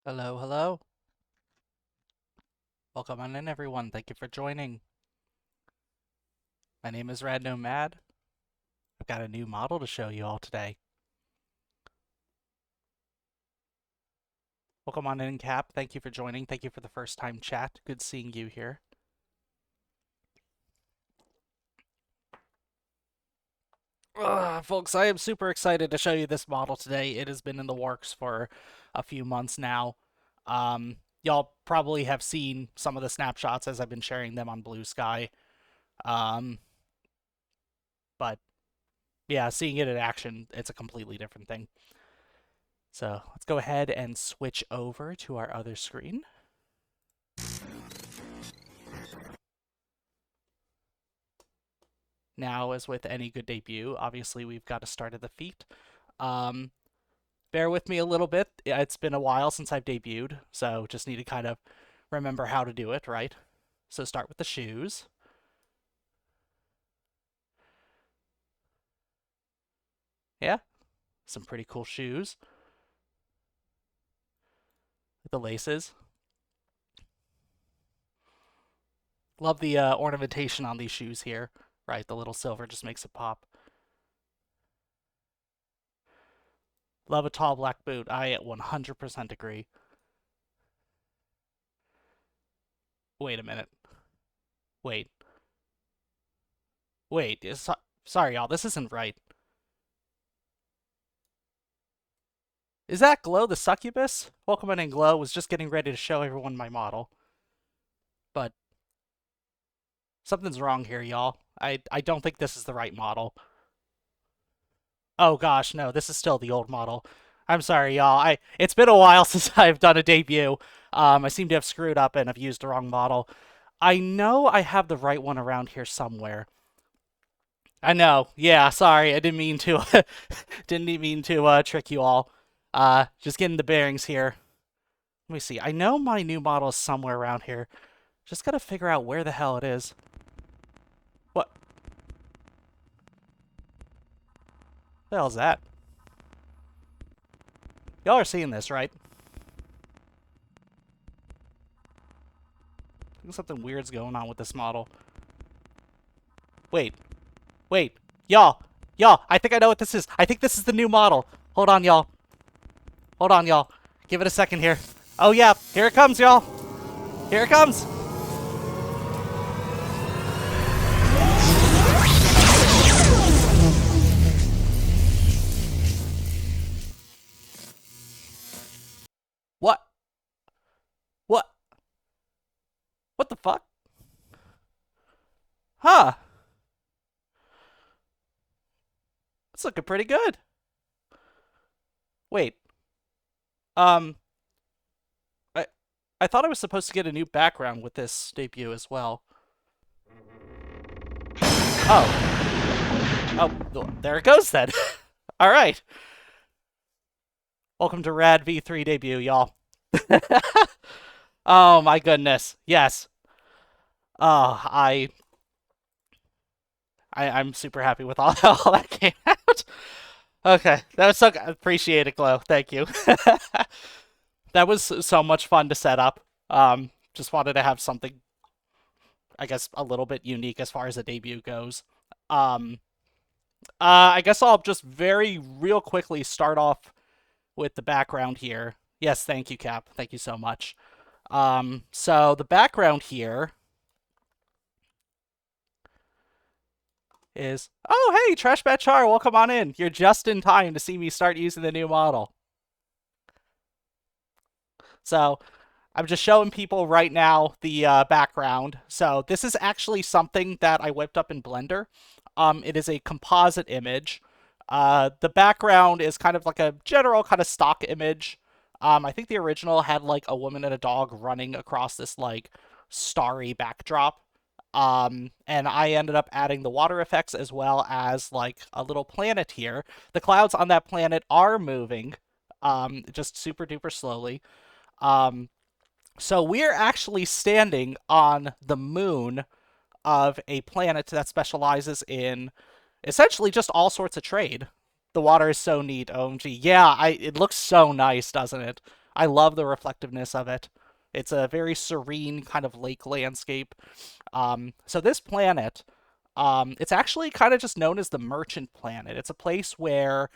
Hello, hello. Welcome on in, everyone. Thank you for joining. My name is RAD. I've got a new model to show you all today. Welcome on in, Cap. Thank you for joining. Thank you for the first time chat. Good seeing you here. Folks, I am super excited to show you this model today. It has been in the works for a few months now. Y'all probably have seen some of the snapshots as I've been sharing them on Blue Sky. But yeah, seeing it in action, it's a completely different thing. So let's go ahead and switch over to our other screen. Now, as with any good debut, obviously we've got to start at the feet. Bear with me a little bit. It's been a while since I've debuted, so just need to kind of remember how to do it, right? So start with the shoes. Yeah, some pretty cool shoes. With the laces. Love the ornamentation on these shoes here, right? The little silver just makes it pop. Love a tall black boot. I 100% agree. Wait a minute. Wait. Wait. Sorry, y'all. This isn't right. Is that Glow the succubus? Welcome in, Glow. Was just getting ready to show everyone my model. But something's wrong here, y'all. I don't think this is the right model. Oh gosh, no, this is still the old model. I'm sorry, y'all. It's been a while since I've done a debut. I seem to have screwed up and have used the wrong model. I know I have the right one around here somewhere. I know. Yeah, sorry. I didn't mean to didn't mean to trick you all. Just getting the bearings here. Let me see. I know my new model is somewhere around here. Just gotta figure out where the hell it is. What the hell is that? Y'all are seeing this, right? I think something weird's going on with this model. Wait. Wait. Y'all. Y'all, I think I know what this is. I think this is the new model. Hold on, y'all. Hold on, y'all. Give it a second here. Oh, yeah. Here it comes, y'all. Here it comes. What? What? What the fuck? Huh. It's looking pretty good. Wait. Um, I I thought I was supposed to get a new background with this debut as well. Oh. Oh, there it goes then. All right. Welcome to Rad V3 debut, y'all. Oh my goodness. Yes. Oh, I'm super happy with all, all that came out. Okay, that was so appreciate it, Glow. Thank you. That was so much fun to set up. Just wanted to have something, I guess, a little bit unique as far as a debut goes. Um, I guess I'll just very real quickly start off with the background here. Yes, thank you, Cap. Thank you so much. So the background here is, oh, hey, Trash Bat Char, welcome on in. You're just in time to see me start using the new model. So I'm just showing people right now the background. So this is actually something that I whipped up in Blender. It is a composite image. The background is kind of like a general kind of stock image. I think the original had like a woman and a dog running across this like starry backdrop. And I ended up adding the water effects as well as like a little planet here. The clouds on that planet are moving, just super duper slowly. Um, so we're actually standing on the moon of a planet that specializes in essentially just all sorts of trade. The water is so neat, OMG. Yeah, it looks so nice, doesn't it? I love the reflectiveness of it. It's a very serene kind of lake landscape. So this planet, it's actually kind of just known as the Merchant Planet. It's a place where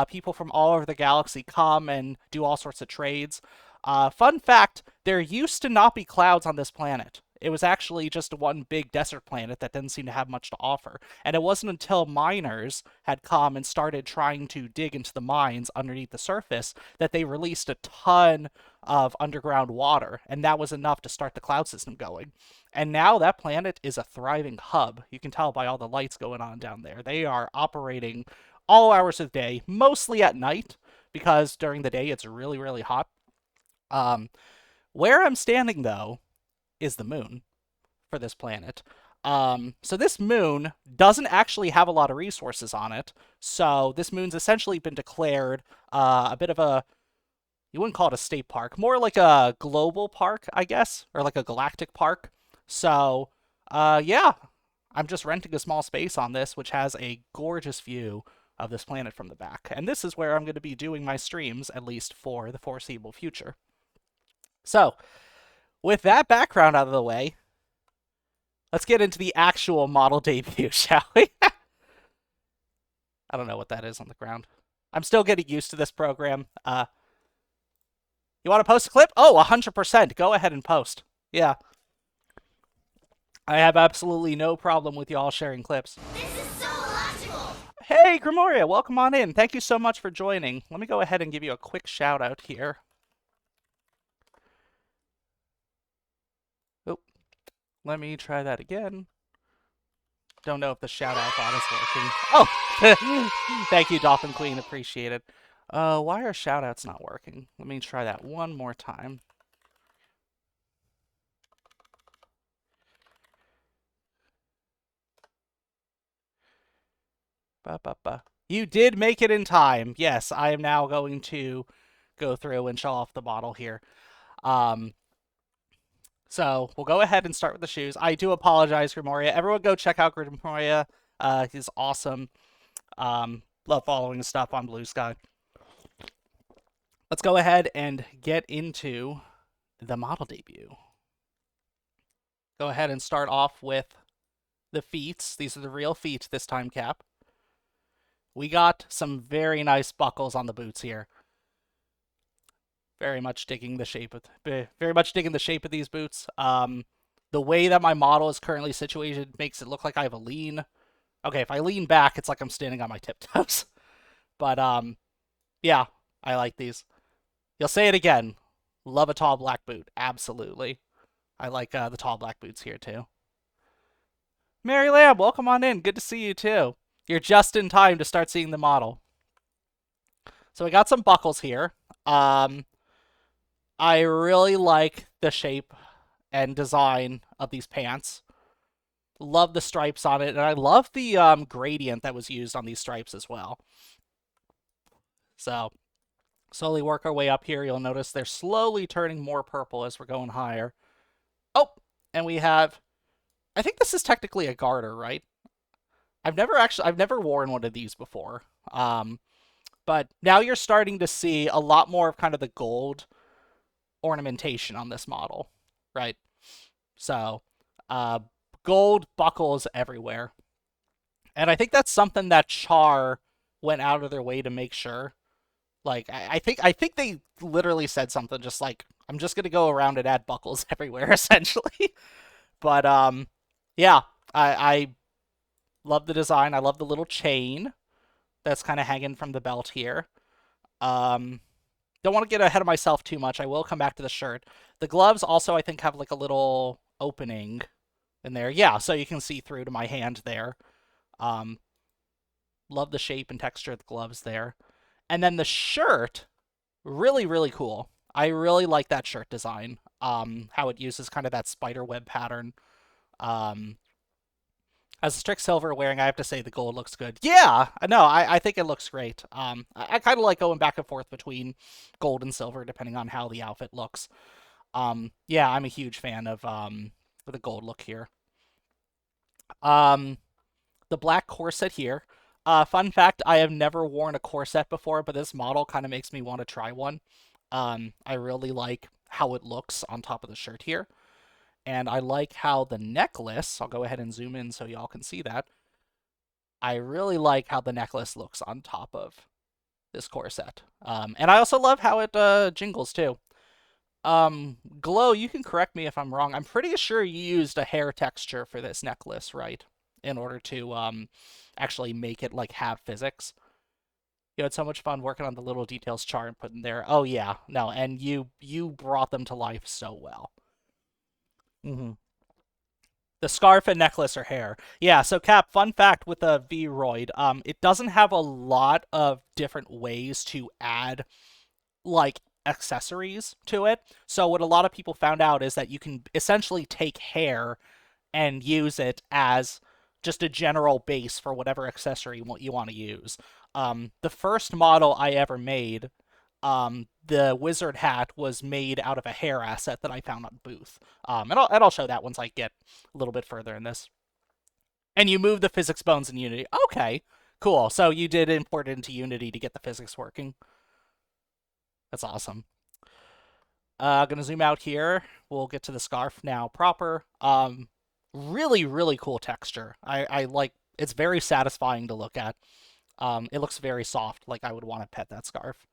people from all over the galaxy come and do all sorts of trades. Fun fact, there used to not be clouds on this planet. It was actually just one big desert planet that didn't seem to have much to offer. And it wasn't until miners had come and started trying to dig into the mines underneath the surface that they released a ton of underground water. And that was enough to start the cloud system going. And now that planet is a thriving hub. You can tell by all the lights going on down there. They are operating all hours of the day, mostly at night, because during the day it's really, really hot. Um, where I'm standing, though, is the moon for this planet. So this moon doesn't actually have a lot of resources on it. So this moon's essentially been declared a bit of a, you wouldn't call it a state park, more like a global park, I guess, or like a galactic park. So, yeah, I'm just renting a small space on this, which has a gorgeous view of this planet from the back. And this is where I'm going to be doing my streams, at least for the foreseeable future. So, with that background out of the way, let's get into the actual model debut, shall we? I don't know what that is on the ground. I'm still getting used to this program. You want to post a clip? Oh, 100%. Go ahead and post. Yeah. I have absolutely no problem with y'all sharing clips. This is so illogical! Hey, Grimoria, welcome on in. Thank you so much for joining. Let me go ahead and give you a quick shout out here. Oh, let me try that again. Don't know if the shout out bot is working. Oh, thank you, Dolphin Queen. Appreciate it. Why are shout outs not working? Let me try that one more time. You did make it in time. Yes, I am now going to go through and show off the model here. So we'll go ahead and start with the shoes. I do apologize, Grimoria. Everyone go check out Grimoria. He's awesome. Love following his stuff on Blue Sky. Let's go ahead and get into the model debut. Go ahead and start off with the feet. These are the real feet this time, Cap. We got some very nice buckles on the boots here. Very much digging the shape of these boots. The way that my model is currently situated makes it look like I have a lean. Okay, if I lean back, it's like I'm standing on my tiptoes. But yeah, I like these. You'll say it again. Love a tall black boot. Absolutely. I like the tall black boots here too. Mary Lamb, welcome on in. Good to see you too. You're just in time to start seeing the model. So we got some buckles here. I really like the shape and design of these pants. Love the stripes on it, and I love the gradient that was used on these stripes as well. So, slowly work our way up here. You'll notice they're slowly turning more purple as we're going higher. Oh, and we have, I think this is technically a garter, right? I've never worn one of these before. But now you're starting to see a lot more of kind of the gold ornamentation on this model, right? So, gold buckles everywhere. And I think that's something that Char went out of their way to make sure. Like, I think they literally said something just like, I'm just gonna go around and add buckles everywhere, essentially. But yeah, I love the design. I love the little chain that's kind of hanging from the belt here. Don't want to get ahead of myself too much. I will come back to the shirt. The gloves also, I think, have like a little opening in there. Yeah, so you can see through to my hand there. Love the shape and texture of the gloves there. And then the shirt, really, really cool. I really like that shirt design. How it uses kind of that spider web pattern. As a strict silver wearing, I have to say the gold looks good. Yeah, no, I think it looks great. I kind of like going back and forth between gold and silver depending on how the outfit looks. Yeah, I'm a huge fan of the gold look here. The black corset here. Fun fact, I have never worn a corset before, but this model kind of makes me want to try one. I really like how it looks on top of the shirt here. And I like how the necklace, I'll go ahead and zoom in so y'all can see that. I really like how the necklace looks on top of this corset. And I also love how it jingles too. Glow, you can correct me if I'm wrong. I'm pretty sure you used a hair texture for this necklace, right? In order to actually make it like have physics. You had so much fun working on the little details chart and putting there. Oh yeah, no, and you brought them to life so well. Mm-hmm. The scarf and necklace are hair. Yeah, so Cap, fun fact with a V-Roid, it doesn't have a lot of different ways to add like accessories to it. So what a lot of people found out is that you can essentially take hair and use it as just a general base for whatever accessory you want to use. The first model I ever made, the wizard hat was made out of a hair asset that I found on Booth. And I'll show that once I get a little bit further in this. And you move the physics bones in Unity. Okay, cool. So you did import it into Unity to get the physics working. That's awesome. Gonna zoom out here. We'll get to the scarf now proper. Really, really cool texture. I like. It's very satisfying to look at. It looks very soft. Like I would want to pet that scarf.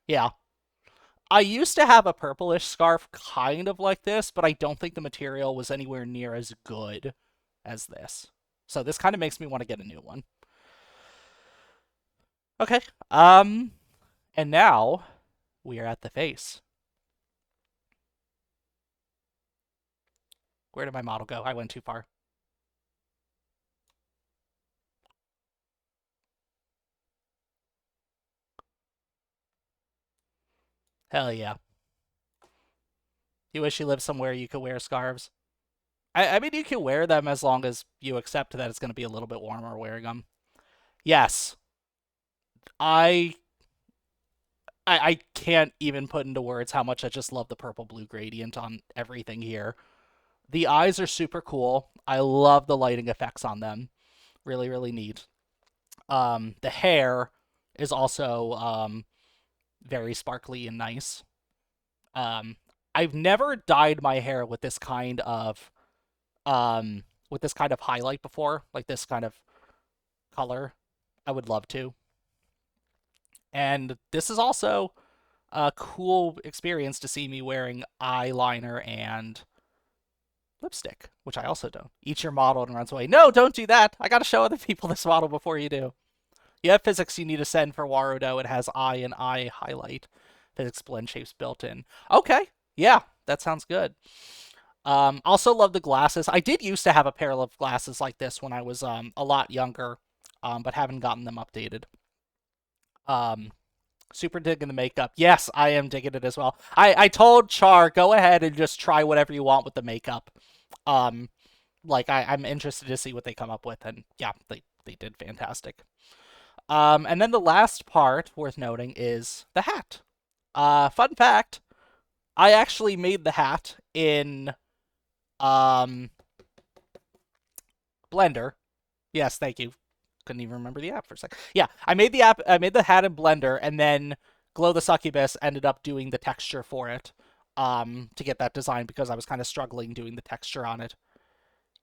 Yeah. I used to have a purplish scarf kind of like this, but I don't think the material was anywhere near as good as this. So this kind of makes me want to get a new one. Okay. And now we are at the face. Where did my model go? I went too far. Hell yeah. You wish you lived somewhere you could wear scarves. I mean, you can wear them as long as you accept that it's going to be a little bit warmer wearing them. Yes, I, I can't even put into words how much I just love the purple blue gradient on everything here. The eyes are super cool. I love the lighting effects on them. Really, really neat. The hair is also very sparkly and nice. Um, I've never dyed my hair with this kind of highlight before, like this kind of color. I would love to. And this is also a cool experience to see me wearing eyeliner and lipstick, which I also don't. Eats your model and runs away. No, don't do that. I gotta show other people this model before you do. You have physics you need to send for Warudo. It has eye and eye highlight. Physics blend shapes built in. Okay, yeah, that sounds good. Also love the glasses. I did used to have a pair of glasses like this when I was a lot younger, but haven't gotten them updated. Um, Super digging the makeup. Yes, I am digging it as well. I told Char, go ahead and just try whatever you want with the makeup. Um, like I'm interested to see what they come up with, and yeah, they did fantastic. And then the last part worth noting is the hat. Fun fact, I actually made the hat in um Blender. Yes, thank you. Couldn't even remember the app for a sec. Yeah, I made the app. I made the hat in Blender, and then Glow the Succubus ended up doing the texture for it, to get that design because I was kind of struggling doing the texture on it.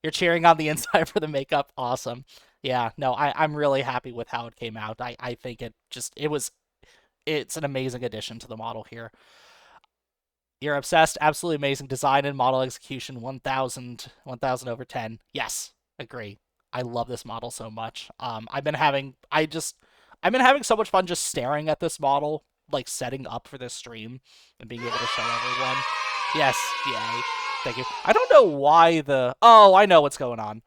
You're cheering on the inside for the makeup. Awesome. Yeah, no, I'm really happy with how it came out. I think it's an amazing addition to the model here. You're obsessed. Absolutely amazing design and model execution. 1,000 over 10. Yes, agree. I love this model so much. I've been having so much fun just staring at this model, like setting up for this stream and being able to show everyone. Yes, yay. Thank you. I don't know why oh, I know what's going on.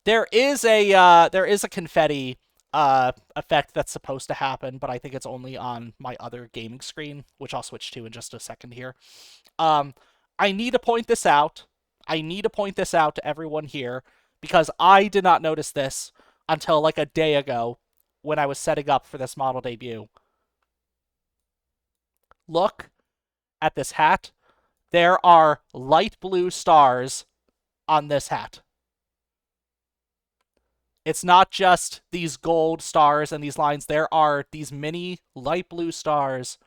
There is a confetti effect that's supposed to happen, but I think it's only on my other gaming screen, which I'll switch to in just a second here. Um, I need to point this out. I need to point this out to everyone here because I did not notice this until like a day ago when I was setting up for this model debut. Look at this hat. There are light blue stars on this hat. It's not just these gold stars and these lines. There are these mini light blue stars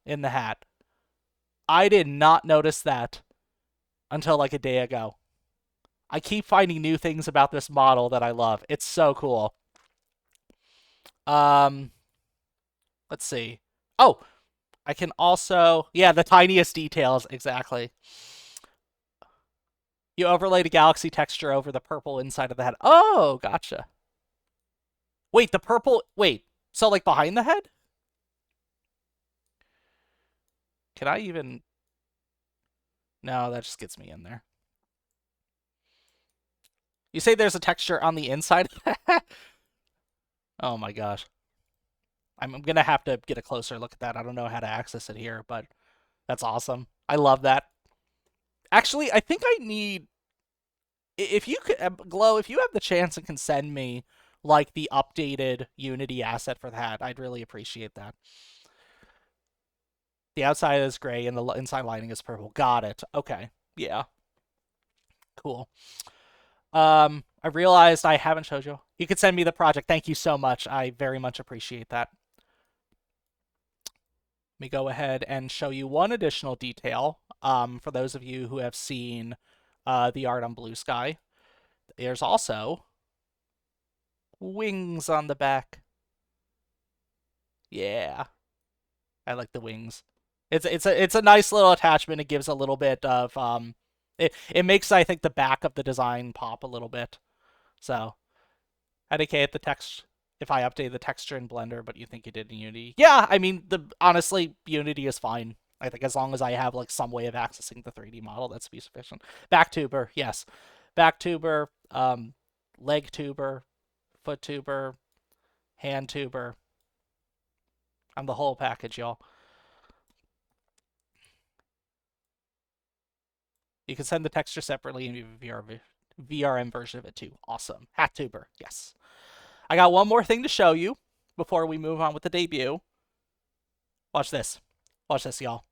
in the hat. I did not notice that until like a day ago. I keep finding new things about this model that I love. It's so cool. Um, let's see. Oh, I can also, yeah, the tiniest details, exactly. You overlay the galaxy texture over the purple inside of the head. Oh, gotcha. Wait, the purple, wait, so like behind the head? Can I even, no, that just gets me in there. You say there's a texture on the inside? Oh my gosh. I'm gonna have to get a closer look at that. I don't know how to access it here, but that's awesome. I love that. Actually, I think I need, if you could, Glow, if you have the chance and can send me like the updated Unity asset for that, I'd really appreciate that. The outside is gray and the inside lining is purple. Got it. Okay. Yeah. Cool. I realized I haven't showed you. You could send me the project. Thank you so much. I very much appreciate that. Let me go ahead and show you one additional detail. For those of you who have seen the art on Blue Sky, there's also wings on the back. Yeah, I like the wings. It's a nice little attachment. It gives a little bit of it makes, I think, the back of the design pop a little bit. So I indicate the text if I update the texture in Blender, but you think you did in Unity. Yeah, I mean, honestly, Unity is fine. I think as long as I have like some way of accessing the 3D model, that's be sufficient. Back tuber, yes. Back tuber, leg tuber, foot tuber, hand tuber. I'm the whole package, y'all. You can send the texture separately in VRM version of it too. Awesome. Hat tuber, yes. I got one more thing to show you before we move on with the debut. Watch this. Watch this, y'all.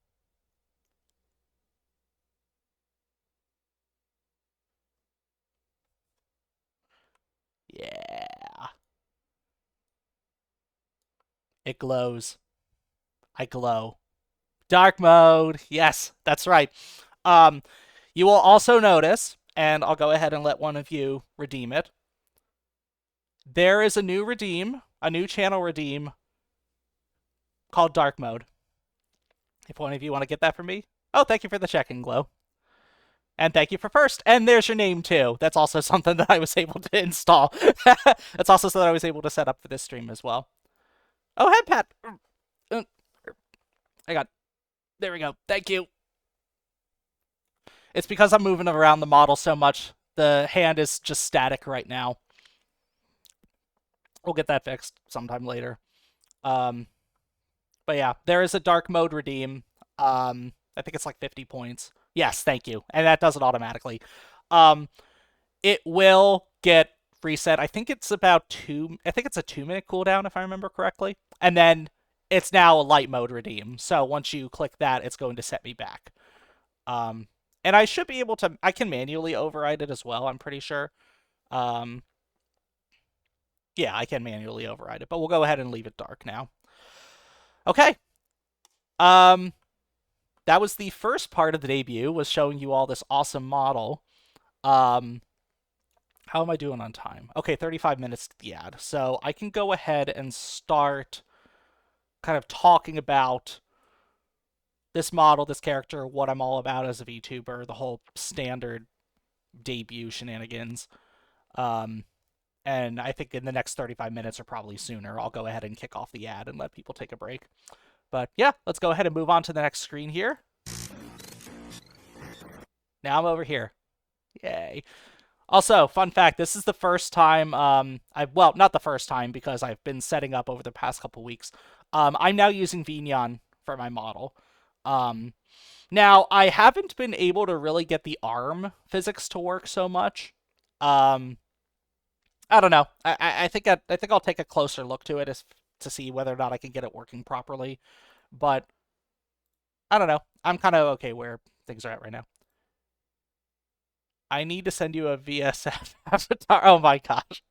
Yeah. It glows. I glow. Dark mode. Yes, that's right. Um, you will also notice, and I'll go ahead and let one of you redeem it. There is a new redeem, a new channel redeem called Dark Mode. If one of you want to get that for me. Oh, thank you for the check-in, Glow. And thank you for first. And there's your name, too. That's also something that I was able to install. That's also something I was able to set up for this stream as well. Oh, head pat. I got. There we go. Thank you. It's because I'm moving around the model so much. The hand is just static right now. We'll get that fixed sometime later. But yeah, there is a dark mode redeem. I think it's like 50 points. Yes, thank you. And that does it automatically. It will get reset. I think it's about I think it's a 2-minute cooldown if I remember correctly. And then it's now a light mode redeem. So once you click that, it's going to set me back. And I should be able to, I can manually override it as well, I'm pretty sure. Yeah, I can manually override it, but we'll go ahead and leave it dark now. Okay. That was the first part of the debut, was showing you all this awesome model. How am I doing on time? Okay, 35 minutes to the ad. So I can go ahead and start kind of talking about this model, this character, what I'm all about as a VTuber, the whole standard debut shenanigans. And I think in the next 35 minutes or probably sooner, I'll go ahead and kick off the ad and let people take a break. But yeah, let's go ahead and move on to the next screen here. Now I'm over here. Yay. Also, fun fact, this is the first time, well, not the first time because I've been setting up over the past couple weeks. I'm now using Vignon for my model. Now, I haven't been able to really get the arm physics to work so much. I don't know. I think I'll take a closer look to it to see whether or not I can get it working properly. But I don't know. I'm kind of okay where things are at right now. I need to send you a VSF avatar. Oh my gosh.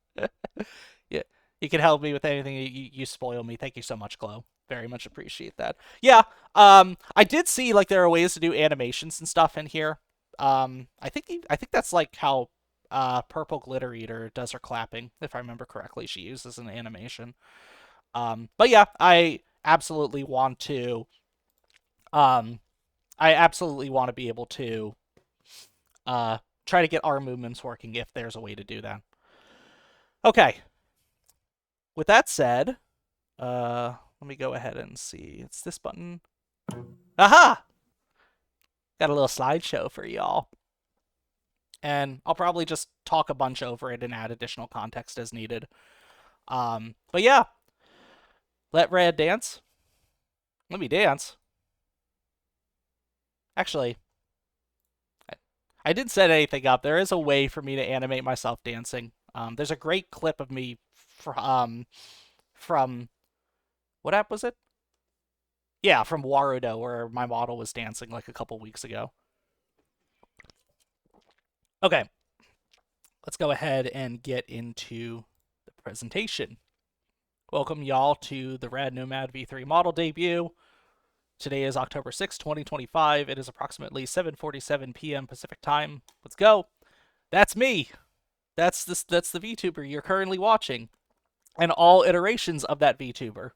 Yeah. You can help me with anything. You spoil me. Thank you so much, Chloe. Very much appreciate that. Yeah. I did see like there are ways to do animations and stuff in here. I think that's like how Purple Glitter Eater does her clapping, if I remember correctly. She uses an animation. But yeah, um I absolutely want to be able to uh try to get our movements working if there's a way to do that. Okay. With that said, let me go ahead and see. It's this button. Aha! Got a little slideshow for y'all. And I'll probably just talk a bunch over it and add additional context as needed. But yeah, let RAD dance. Let me dance. Actually, I didn't set anything up. There is a way for me to animate myself dancing. There's a great clip of me from what app was it? Yeah, from Warudo, where my model was dancing like a couple weeks ago. Okay, let's go ahead and get into the presentation. Welcome y'all to the RAD Nomad V3 model debut. Today is October 6, 2025. It is approximately 7:47 p.m. Pacific time. Let's go. That's me. That's the VTuber you're currently watching, and all iterations of that VTuber.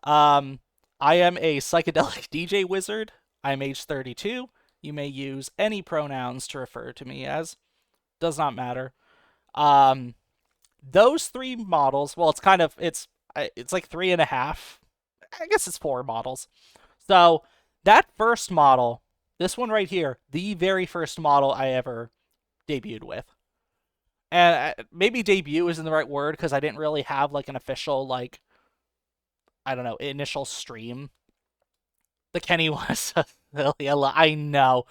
Um, I am a psychedelic DJ wizard. I'm age 32. You may use any pronouns to refer to me as. Does not matter. Um, those three models. Well, it's like three and a half. I guess it's four models. So that first model, this one right here, the very first model I ever debuted with. And maybe debut isn't the right word because I didn't really have like an official like I don't know initial stream. The Kenny was I know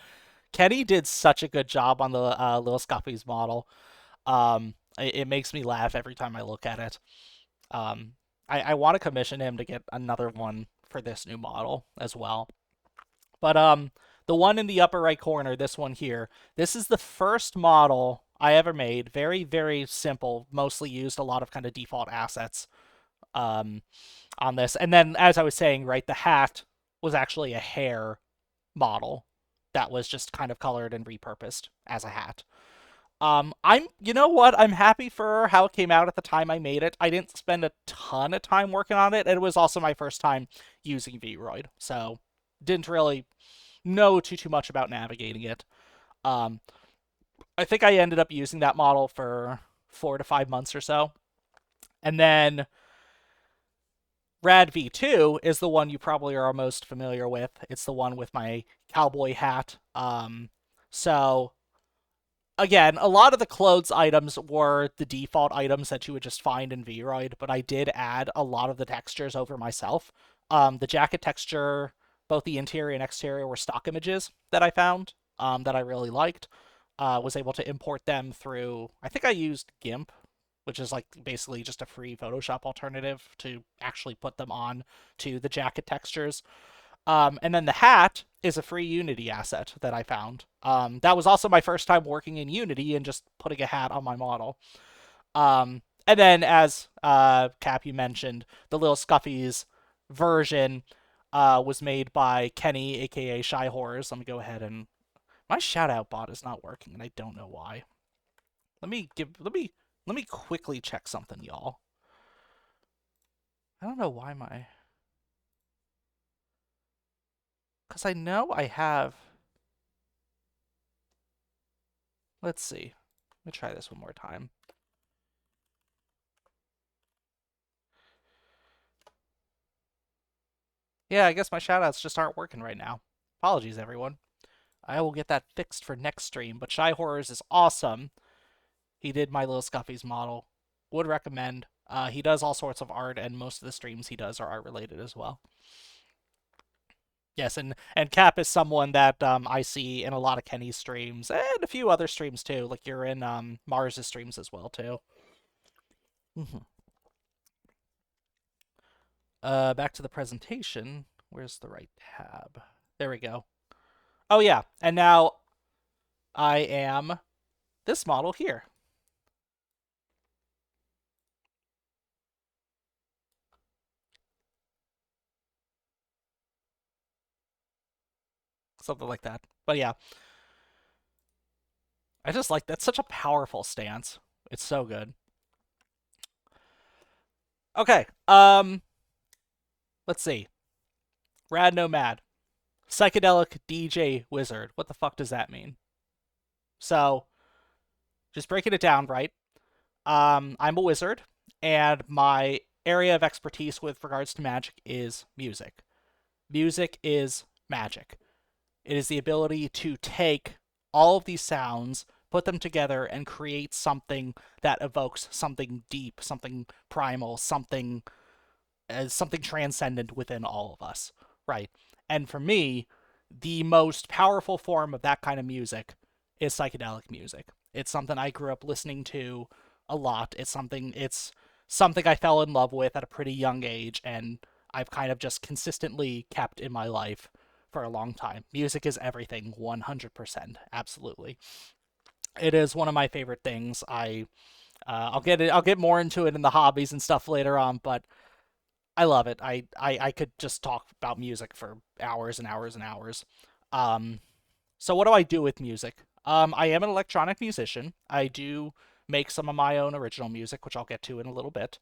Kenny did such a good job on the Lil Scuffy's model. It makes me laugh every time I look at it. Um, I want to commission him to get another one for this new model as well. But the one in the upper right corner, this one here, this is the first model I ever made. Very, very simple. Mostly used a lot of kind of default assets um, on this. And then, as I was saying, right, the hat was actually a hair model that was just kind of colored and repurposed as a hat. You know what? I'm happy for how it came out at the time I made it. I didn't spend a ton of time working on it. It was also my first time using Vroid, so didn't really know too much about navigating it. Um, I think I ended up using that model for 4 to 5 months or so, and then Rad V2 is the one you probably are most familiar with. It's the one with my cowboy hat. So again, a lot of the clothes items were the default items that you would just find in Vroid, but I did add a lot of the textures over myself. The jacket texture, both the interior and exterior, were stock images that I found that I really liked. Was able to import them through, I think I used GIMP, which is like basically just a free Photoshop alternative to actually put them on to the jacket textures. And then the hat is a free Unity asset that I found. That was also my first time working in Unity and just putting a hat on my model. And then, as Cap, you mentioned, the Little Scuffies version was made by Kenny, aka Shy Horrors. Let me go ahead and my shout out bot is not working, and I don't know why. Let me quickly check something, y'all. I don't know why my because I know I have. Let's see. Let me try this one more time. Yeah, I guess my shoutouts just aren't working right now. Apologies, everyone. I will get that fixed for next stream, but Shy Horrors is awesome. He did my Little Scuffy's model. Would recommend. He does all sorts of art, and most of the streams he does are art related as well. Yes, and Cap is someone that I see in a lot of Kenny's streams and a few other streams too. Like you're in Mars's streams as well too. Mm-hmm. Back to the presentation. Where's the right tab? There we go. Oh yeah, and now I am this model here. something like that. But yeah, I just like that's such a powerful stance. It's so good. Okay, let's see. Rad Nomad, psychedelic DJ wizard. What the fuck does that mean? So, just breaking it down, right? I'm a wizard, and my area of expertise with regards to magic is music. Music is magic. It is the ability to take all of these sounds, put them together, and create something that evokes something deep, something primal, something as something transcendent within all of us, right? And for me, the most powerful form of that kind of music is psychedelic music. It's something I grew up listening to a lot. It's something I fell in love with at a pretty young age, and I've kind of just consistently kept in my life for a long time. Music is everything, 100%, absolutely. It is one of my favorite things. I'll get more into it in the hobbies and stuff later on, but I love it. I could just talk about music for hours and hours and hours. Um, so what do I do with music? I am an electronic musician. I do make some of my own original music, which I'll get to in a little bit.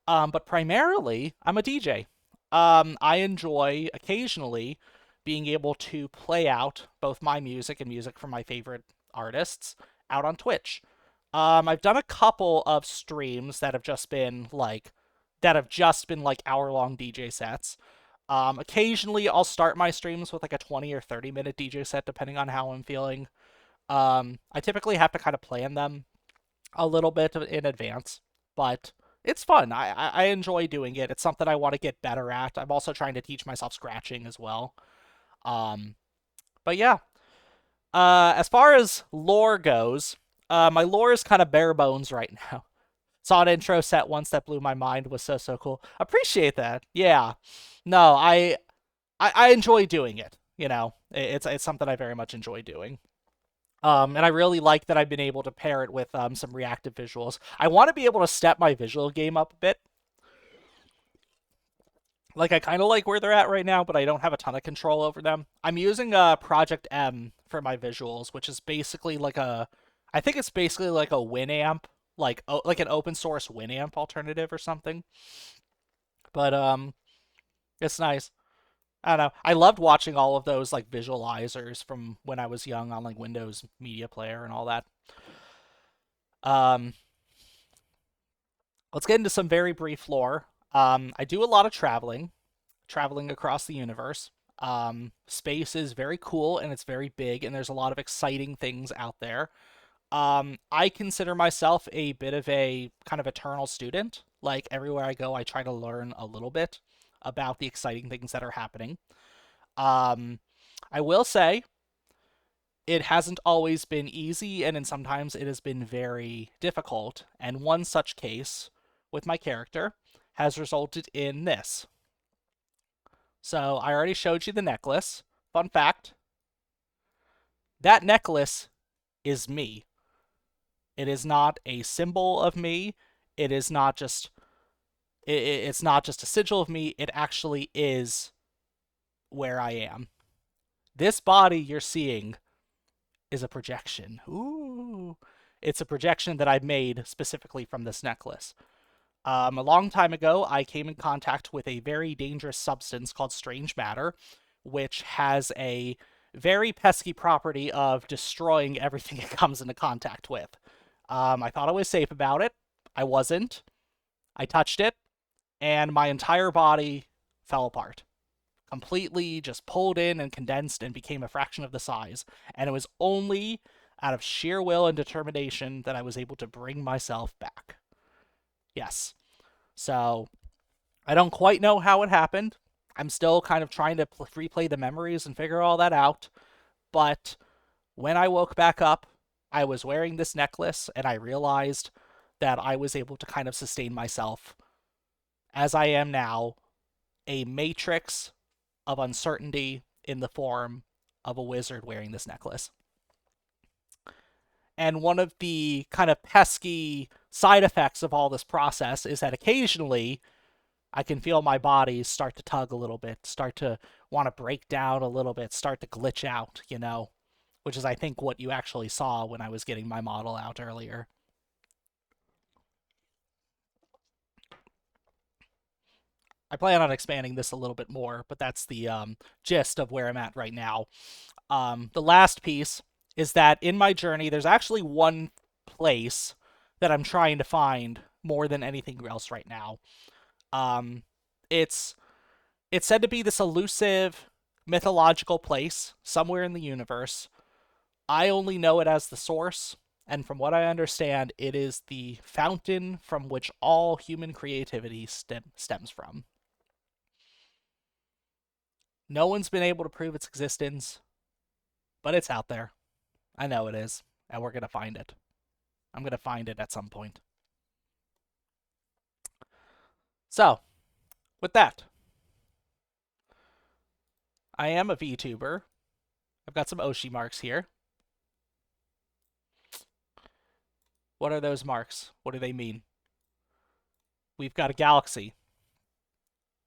But primarily, I'm a DJ. I enjoy occasionally being able to play out both my music and music from my favorite artists out on Twitch. I've done a couple of streams that have just been like hour-long DJ sets. Occasionally, I'll start my streams with like a 20 or 30-minute DJ set, depending on how I'm feeling. I typically have to kind of plan them a little bit in advance, but it's fun. I enjoy doing it. It's something I want to get better at. I'm also trying to teach myself scratching as well. Um, but yeah, as far as lore goes, my lore is kind of bare bones right now. Saw an intro set once that blew my mind. Was so cool. Appreciate that. Yeah. No, I enjoy doing it. It's something I very much enjoy doing. And I really like that I've been able to pair it with some reactive visuals. I want to be able to step my visual game up a bit. Like I kind of like where they're at right now, but I don't have a ton of control over them. I'm using Project M for my visuals, which is basically I think it's basically like a Winamp, like an open source Winamp alternative or something. But it's nice. I don't know. I loved watching all of those like visualizers from when I was young on like Windows Media Player and all that. Um, let's get into some very brief lore. I do a lot of traveling across the universe. Space is very cool and it's very big, and there's a lot of exciting things out there. I consider myself a bit of a kind of eternal student. Like everywhere I go, I try to learn a little bit about the exciting things that are happening. Um, I will say it hasn't always been easy, and sometimes it has been very difficult. And one such case with my character has resulted in this. So I already showed you the necklace. Fun fact, that necklace is me. It is not a symbol of me. It is not just it's not just a sigil of me. It actually is where I am. This body you're seeing is a projection. Ooh. It's a projection that I made specifically from this necklace. A long time ago, I came in contact with a very dangerous substance called strange matter, which has a very pesky property of destroying everything it comes into contact with. I thought I was safe about it. I wasn't. I touched it, and my entire body fell apart. Completely just pulled in and condensed and became a fraction of the size. And it was only out of sheer will and determination that I was able to bring myself back. Yes. So I don't quite know how it happened. I'm still kind of trying to replay the memories and figure all that out. But when I woke back up, I was wearing this necklace and I realized that I was able to kind of sustain myself as I am now, a matrix of uncertainty in the form of a wizard wearing this necklace. And one of the kind of pesky side effects of all this process is that occasionally I can feel my body start to tug a little bit, start to want to break down a little bit, start to glitch out, which is, I think, what you actually saw when I was getting my model out earlier. I plan on expanding this a little bit more, but that's the gist of where I'm at right now. The last piece is that in my journey, there's actually one place that I'm trying to find more than anything else right now. Um, it's it's said to be this elusive mythological place somewhere in the universe. I only know it as the source, and from what I understand, it is the fountain from which all human creativity stems from. No one's been able to prove its existence, but it's out there. I know it is, and we're going to find it. I'm going to find it at some point. So, with that, I am a VTuber. I've got some Oshi marks here. What are those marks? What do they mean? We've got a galaxy.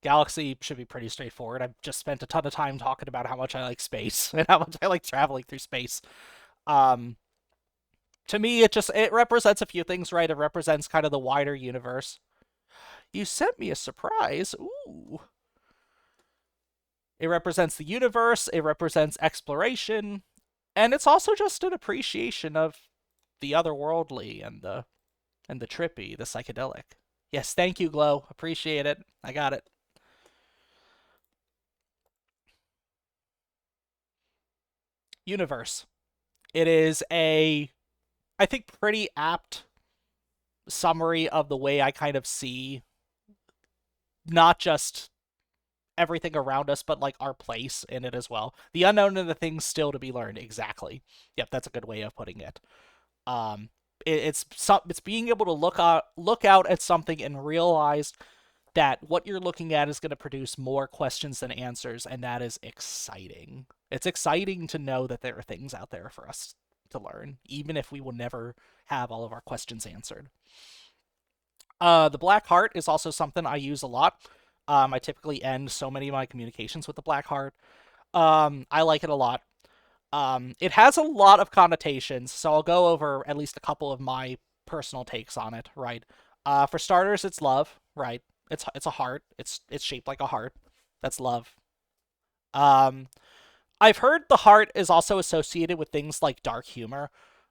Galaxy should be pretty straightforward. I've just spent a ton of time talking about how much I like space and how much I like traveling through space. Um, to me, it represents a few things, right? It represents kind of the wider universe. You sent me a surprise. Ooh. It represents the universe, it represents exploration, and it's also just an appreciation of the otherworldly and the trippy, the psychedelic. Yes, thank you, Glow. Appreciate it. I got it. Universe. It is a, I think, pretty apt summary of the way I kind of see not just everything around us, but like our place in it as well. The unknown and the things still to be learned. Exactly. Yep, that's a good way of putting it. Um, it's being able to look out at something and realize that what you're looking at is going to produce more questions than answers, and that is exciting. It's exciting to know that there are things out there for us to learn, even if we will never have all of our questions answered. The black heart is also something I use a lot. I typically end so many of my communications with the black heart. I like it a lot. It has a lot of connotations, so I'll go over at least a couple of my personal takes on it. Right. For starters, it's love. Right. It's a heart. It's shaped like a heart. That's love. Um, I've heard the heart is also associated with things like dark humor.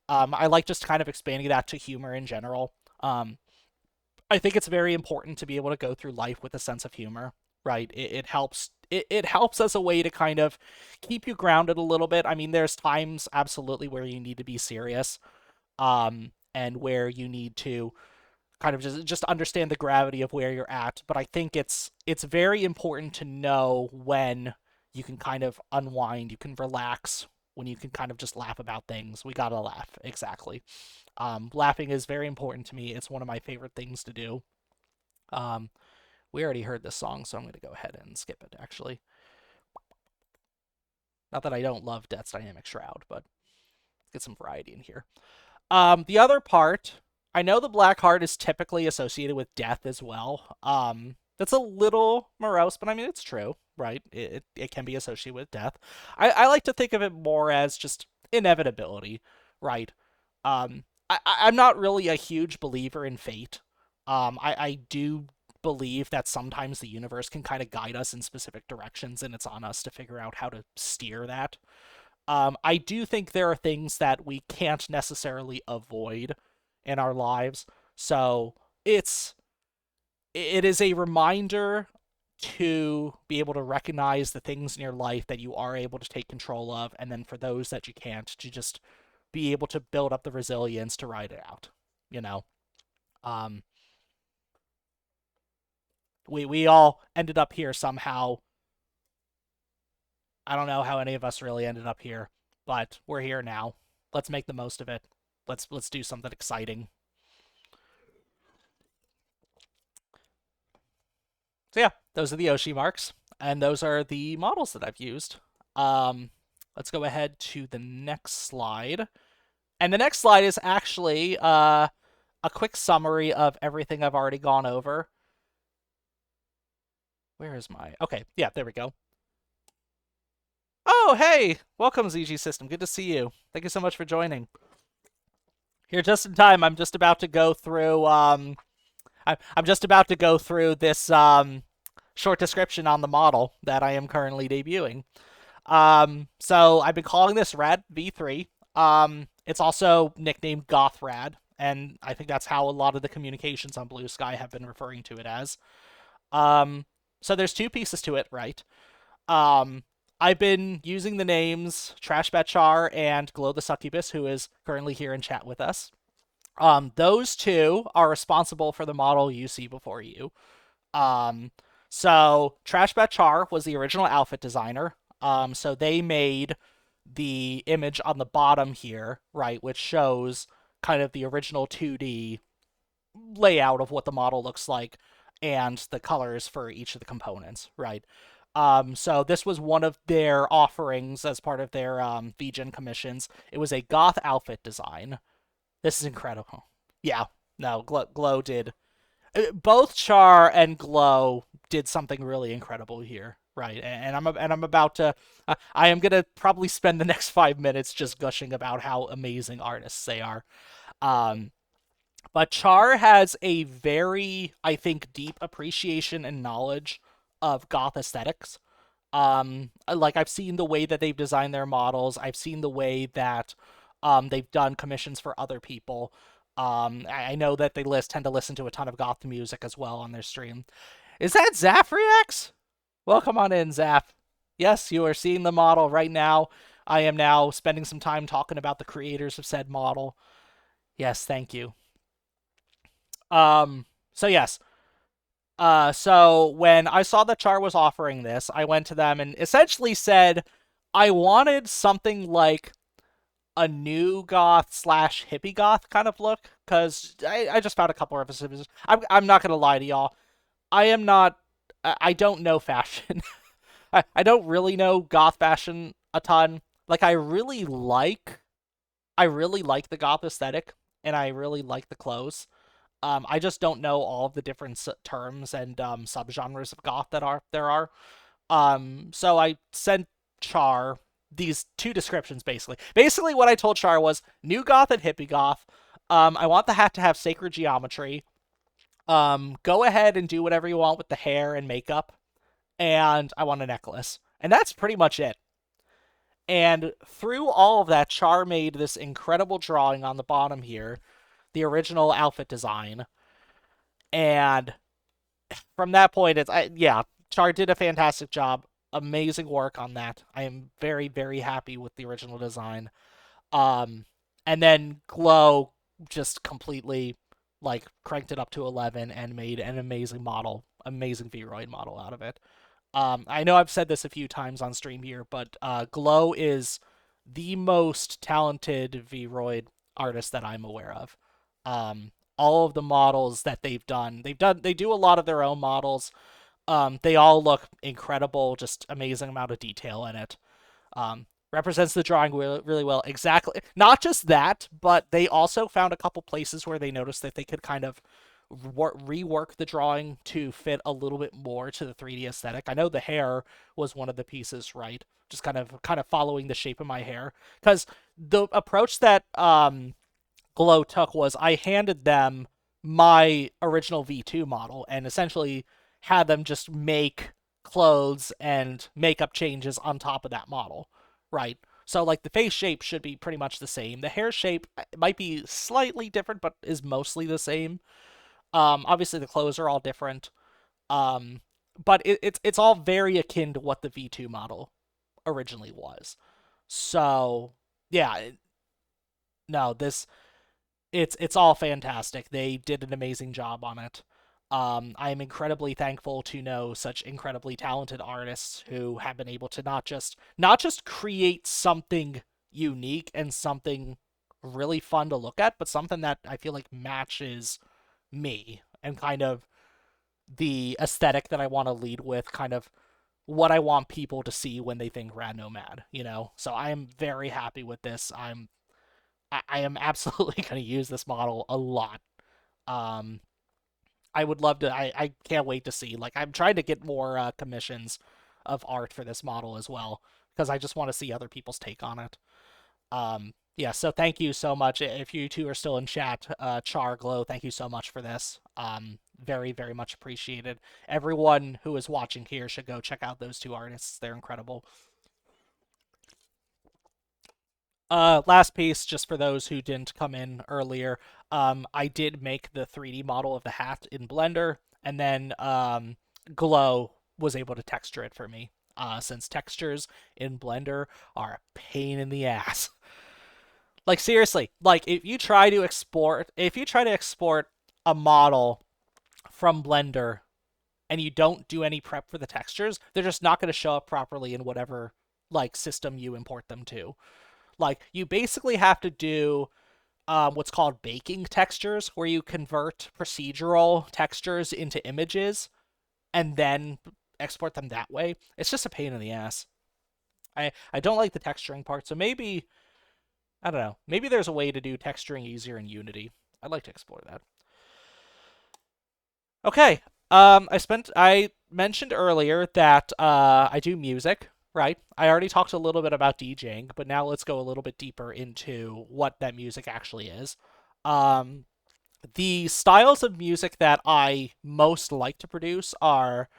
I like just kind of expanding that to humor in general. I think it's very important to be able to go through life with a sense of humor, right? It helps. It helps as a way to kind of keep you grounded a little bit. I mean, there's times absolutely where you need to be serious, and where you need to kind of just understand the gravity of where you're at. But I think it's very important to know when you can kind of unwind, you can relax, when you can kind of just laugh about things. We gotta laugh, exactly. Laughing is very important to me. It's one of my favorite things to do. Um, we already heard this song, so I'm going to go ahead and skip it, actually. Not that I don't love Death's Dynamic Shroud, but let's get some variety in here. The other part, I know the Black Heart is typically associated with death as well. That's a little morose, but I mean, it's true, right? It can be associated with death. I like to think of it more as just inevitability, right? I'm not really a huge believer in fate. I do believe that sometimes the universe can kind of guide us in specific directions, and it's on us to figure out how to steer that. I do think there are things that we can't necessarily avoid in our lives, so it is a reminder to be able to recognize the things in your life that you are able to take control of, and then for those that you can't, to just be able to build up the resilience to ride it out. You know, um, we all ended up here somehow. I don't know how any of us really ended up here, but we're here now. Let's make the most of it. Let's do something exciting. So yeah, those are the Oshi marks, and those are the models that I've used. Um, let's go ahead to the next slide. And the next slide is actually a quick summary of everything I've already gone over. Where is my... Okay, yeah, there we go. Oh, hey! Welcome, ZG System. Good to see you. Thank you so much for joining. Here just in time, I'm just about to go through, I'm just about to go through this, short description on the model that I am currently debuting. So I've been calling this RAD V3. It's also nicknamed Goth RAD, and I think that's how a lot of the communications on Blue Sky have been referring to it as. Um, so there's two pieces to it, right? Um, I've been using the names Trash Betchar and Glow the Succubus, who is currently here in chat with us. Those two are responsible for the model you see before you. Um, so Trash Betchar was the original outfit designer. So they made the image on the bottom here, right, which shows kind of the original 2D layout of what the model looks like and the colors for each of the components, right? So this was one of their offerings as part of their VGen commissions. It was a goth outfit design. This is incredible. Yeah, no, Glow did. Both Char and Glow did something really incredible here, right? And I'm about to. I am gonna probably spend the next 5 minutes just gushing about how amazing artists they are. Um, but Char has a very, I think, deep appreciation and knowledge of goth aesthetics. Like I've seen the way that they've designed their models. I've seen the way that they've done commissions for other people. I know that they tend to listen to a ton of goth music as well on their stream. Is that Zap Reacts? Welcome on in, Zap. Yes, you are seeing the model right now. I am now spending some time talking about the creators of said model. Yes, thank you. So yes. So when I saw that Char was offering this, I went to them and essentially said I wanted something like a new goth slash hippie goth kind of look because I just found a couple of references. I'm not gonna lie to y'all. I am not. I don't know fashion. I don't really know goth fashion a ton. Like I really like the goth aesthetic and I really like the clothes. I just don't know all of the different terms and subgenres of goth that there are. So I sent Char these two descriptions basically. Basically, what I told Char was new goth and hippie goth. I want the hat to have sacred geometry. Go ahead and do whatever you want with the hair and makeup, and I want a necklace, and that's pretty much it. And through all of that, Char made this incredible drawing on the bottom here, the original outfit design, and from that point, yeah, Char did a fantastic job. Amazing work on that. I am very, very happy with the original design. Um, and then Glow just completely like cranked it up to 11 and made an amazing model, amazing Vroid model out of it. I know I've said this a few times on stream here, but Glow is the most talented Vroid artist that I'm aware of. All of the models that they do a lot of their own models. They all look incredible, just amazing amount of detail in it. Represents the drawing really well. Exactly. Not just that, but they also found a couple places where they noticed that they could kind of rework the drawing to fit a little bit more to the 3D aesthetic. I know the hair was one of the pieces, right? Just kind of following the shape of my hair, because the approach that Glow took was I handed them my original V2 model and essentially had them just make clothes and makeup changes on top of that model, right? So like the face shape should be pretty much the same. The hair shape might be slightly different, but is mostly the same. Obviously the clothes are all different. Um, but it's all very akin to what the V2 model originally was. So yeah, no, it's all fantastic. They did an amazing job on it. I am incredibly thankful to know such incredibly talented artists who have been able to not just create something unique and something really fun to look at, but something that I feel like matches me and kind of the aesthetic that I want to lead with, kind of what I want people to see when they think Rad Nomad, you know? So I am very happy with this. I am absolutely going to use this model a lot. Um, I would love to. I can't wait to see. Like, I'm trying to get more commissions of art for this model as well because I just want to see other people's take on it. Yeah, so thank you so much. If you two are still in chat, Char Glow, thank you so much for this. Very, very much appreciated. Everyone who is watching here should go check out those two artists. They're incredible. Last piece, just for those who didn't come in earlier. I did make the 3D model of the hat in Blender, and then Glow was able to texture it for me. Since textures in Blender are a pain in the ass. Like seriously, like if you try to export a model from Blender and you don't do any prep for the textures, they're just not going to show up properly in whatever like system you import them to. Like you basically have to do what's called baking textures, where you convert procedural textures into images and then export them that way. It's just a pain in the ass. I don't like the texturing part, so maybe I don't know. Maybe there's a way to do texturing easier in Unity. I'd like to explore that. Okay. I mentioned earlier that I do music, right? I already talked a little bit about DJing, but now let's go a little bit deeper into what that music actually is. Um, the styles of music that I most like to produce are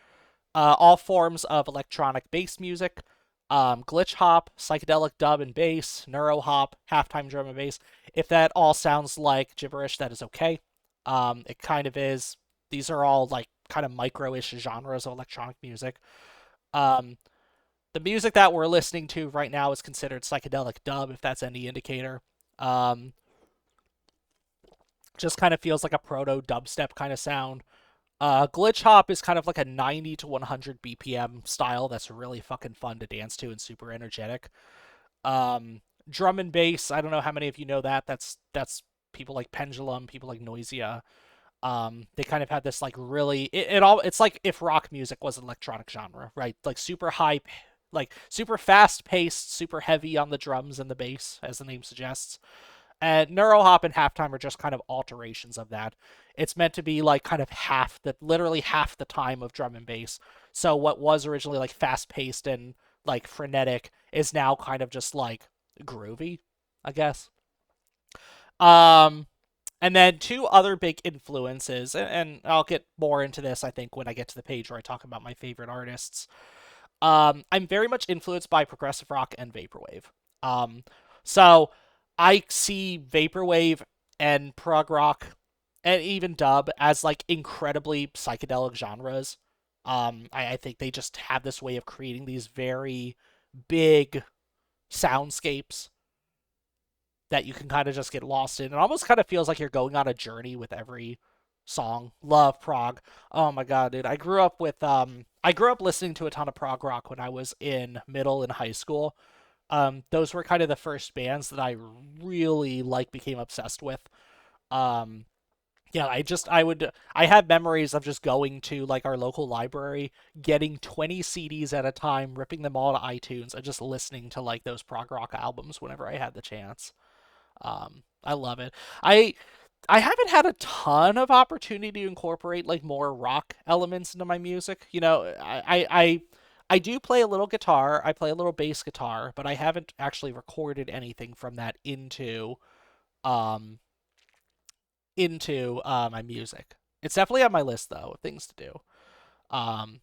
all forms of electronic bass music, glitch hop, psychedelic dub and bass, neuro hop, halftime drum and bass. If that all sounds like gibberish, that is okay. It kind of is. These are all like kind of micro-ish genres of electronic music. Um, the music that we're listening to right now is considered psychedelic dub, if that's any indicator. Um, just kind of feels like a proto dubstep kind of sound. Glitch hop is kind of like a 90 to 100 BPM style that's really fucking fun to dance to and super energetic. Drum and bass, I don't know how many of you know that. That's people like Pendulum, people like Noisia. They kind of had this like really it's like if rock music was an electronic genre, right? Like super high, like super fast paced, super heavy on the drums and the bass, as the name suggests. And Neurohop and Halftime are just kind of alterations of that. It's meant to be like kind of literally half the time of drum and bass. So what was originally like fast paced and like frenetic is now kind of just like groovy, I guess. Um, and then two other big influences, and I'll get more into this, I think, when I get to the page where I talk about my favorite artists. I'm very much influenced by progressive rock and vaporwave. Um, so I see vaporwave and prog rock and even dub as like incredibly psychedelic genres. I think they just have this way of creating these very big soundscapes that you can kind of just get lost in. It almost kind of feels like you're going on a journey with every song. Love prog. Oh my god, dude. I grew up listening to a ton of prog rock when I was in middle and high school. Those were kind of the first bands that I really like became obsessed with. Um yeah, I have memories of just going to like our local library, getting 20 CDs at a time, ripping them all to iTunes, and just listening to like those prog rock albums whenever I had the chance. I love it. I I haven't had a ton of opportunity to incorporate like more rock elements into my music. You know, I do play a little guitar. I play a little bass guitar, but I haven't actually recorded anything from that um into my music. It's definitely on my list though of things to do. Um,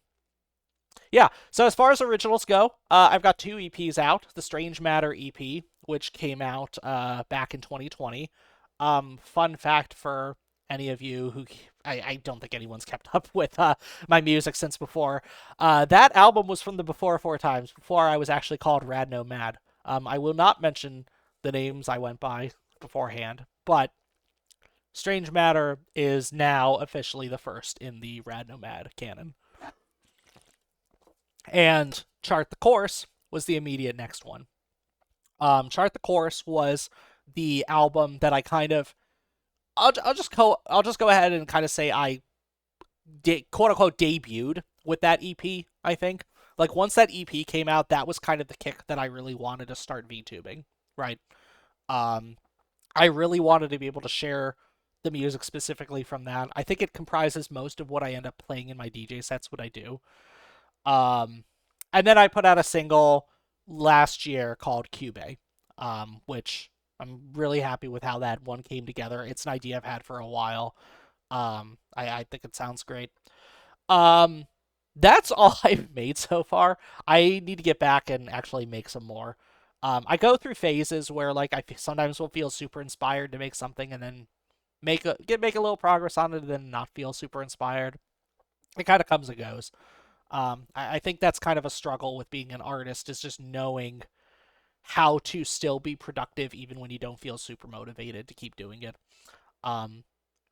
yeah. So as far as originals go, I've got two EPs out. The Strange Matter EP, which came out back in 2020. Fun fact for any of you who I don't think anyone's kept up with my music since before. That album was from the Before Four Times, before I was actually called Rad No Mad. I will not mention the names I went by beforehand, but Strange Matter is now officially the first in the Rad No Mad canon. And Chart the Course was the immediate next one. Chart the Course was the album that I kind of I'll just go ahead and kind of say I quote unquote debuted with that EP. I think like once that EP came out, that was kind of the kick that I really wanted to start VTubing. Right. Um, I really wanted to be able to share the music specifically from that. I think it comprises most of what I end up playing in my DJ sets when I do. Um, and then I put out a single last year called Cube, which I'm really happy with how that one came together. It's an idea I've had for a while. I think it sounds great. Um, that's all I've made so far. I need to get back and actually make some more. I go through phases where like sometimes will feel super inspired to make something and then make a little progress on it and then not feel super inspired. It kind of comes and goes. I think that's kind of a struggle with being an artist is just knowing how to still be productive even when you don't feel super motivated to keep doing it. Um,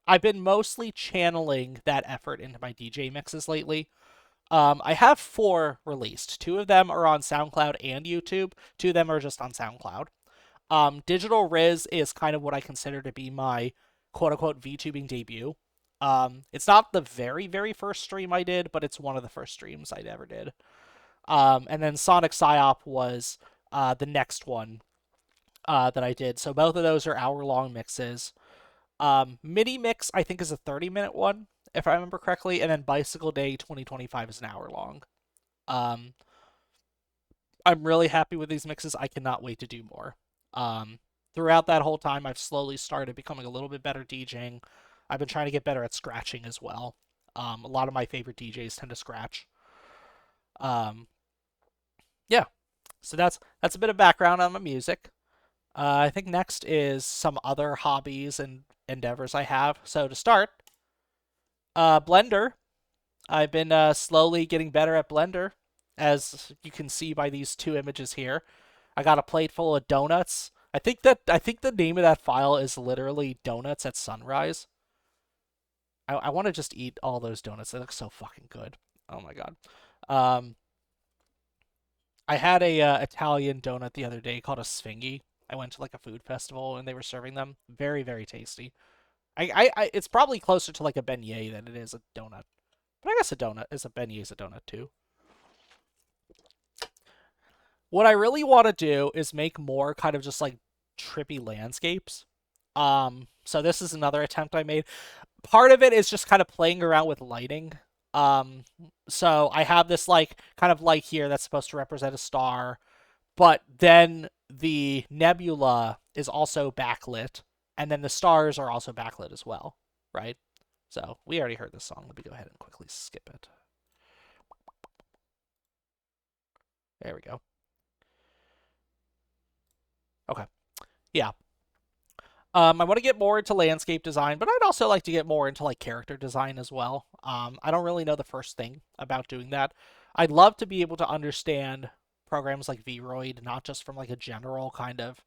I've been mostly channeling that effort into my DJ mixes lately. I have 4 released. 2 of them are on SoundCloud and YouTube. 2 of them are just on SoundCloud. Digital Riz is kind of what I consider to be my quote unquote VTubing debut. It's not the very, very first stream I did, but it's one of the first streams I ever did. And then Sonic Psyop was the next one that I did. So both of those are hour-long mixes. Mini Mix, I think, is a 30-minute one, if I remember correctly, and then Bicycle Day 2025 is an hour long. Um, I'm really happy with these mixes. I cannot wait to do more. Um, Throughout that whole time, I've slowly started becoming a little bit better DJing. I've been trying to get better at scratching as well. A lot of my favorite DJs tend to scratch. Um, yeah, so that's a bit of background on my music. I think next is some other hobbies and endeavors I have. So to start, Blender. I've been slowly getting better at Blender, as you can see by these 2 images here. I got a plate full of donuts. I think the name of that file is literally donuts at sunrise. I want to just eat all those donuts. They look so fucking good. Oh my god. Um, I had a Italian donut the other day called a Sfinghi. I went to like a food festival and they were serving them. Very, very tasty. It's probably closer to like a beignet than it is a donut. But I guess a beignet is a donut too. What I really want to do is make more kind of just like trippy landscapes. So this is another attempt I made. Part of it is just kind of playing around with lighting. Um, so I have this like kind of light here that's supposed to represent a star, but then the nebula is also backlit, and then the stars are also backlit as well, right? So we already heard this song. Let me go ahead and quickly skip it. There we go. Okay. Yeah. I want to get more into landscape design, but I'd also like to get more into like character design as well. I don't really know the first thing about doing that. I'd love to be able to understand programs like Vroid, not just from like a general kind of,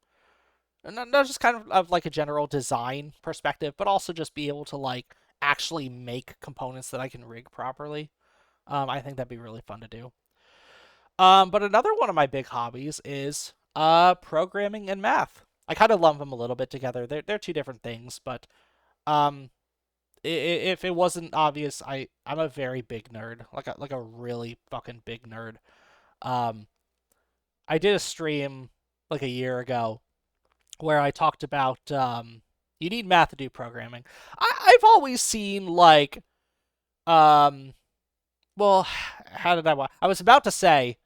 not just kind of like a general design perspective, but also just be able to like actually make components that I can rig properly. I think that'd be really fun to do. But another one of my big hobbies is programming and math. I kind of lump them a little bit together. They're 2 different things, but um, if it wasn't obvious, I'm a very big nerd, like a really fucking big nerd. Um, I did a stream like a year ago where I talked about you need math to do programming. I've always seen like um, well, how did I was about to say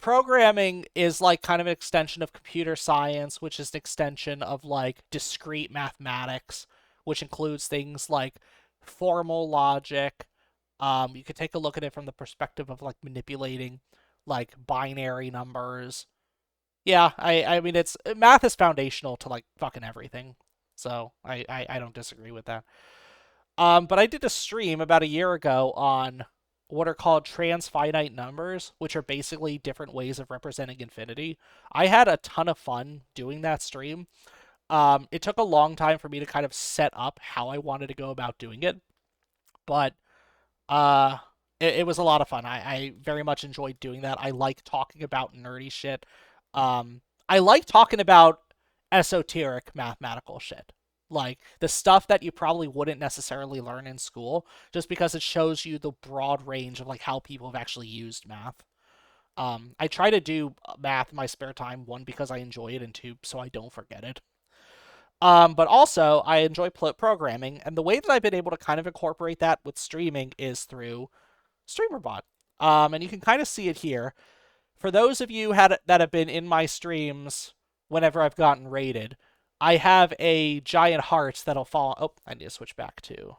programming is like kind of an extension of computer science, which is an extension of like discrete mathematics, which includes things like formal logic. You could take a look at it from the perspective of like manipulating like binary numbers. Yeah, I mean it's math is foundational to like fucking everything. So I don't disagree with that. But I did a stream about a year ago on what are called transfinite numbers, which are basically different ways of representing infinity. I had a ton of fun doing that stream. It took a long time for me to kind of set up how I wanted to go about doing it, but uh, it was a lot of fun. I very much enjoyed doing that. I like talking about nerdy shit. I like talking about esoteric mathematical shit. Like the stuff that you probably wouldn't necessarily learn in school, just because it shows you the broad range of like how people have actually used math. I try to do math in my spare time, one because I enjoy it, and two so I don't forget it. But also, I enjoy programming, and the way that I've been able to kind of incorporate that with streaming is through StreamerBot. And you can kind of see it here. For those of you that have been in my streams whenever I've gotten rated, I have a giant heart that'll fall. Oh, I need to switch back to.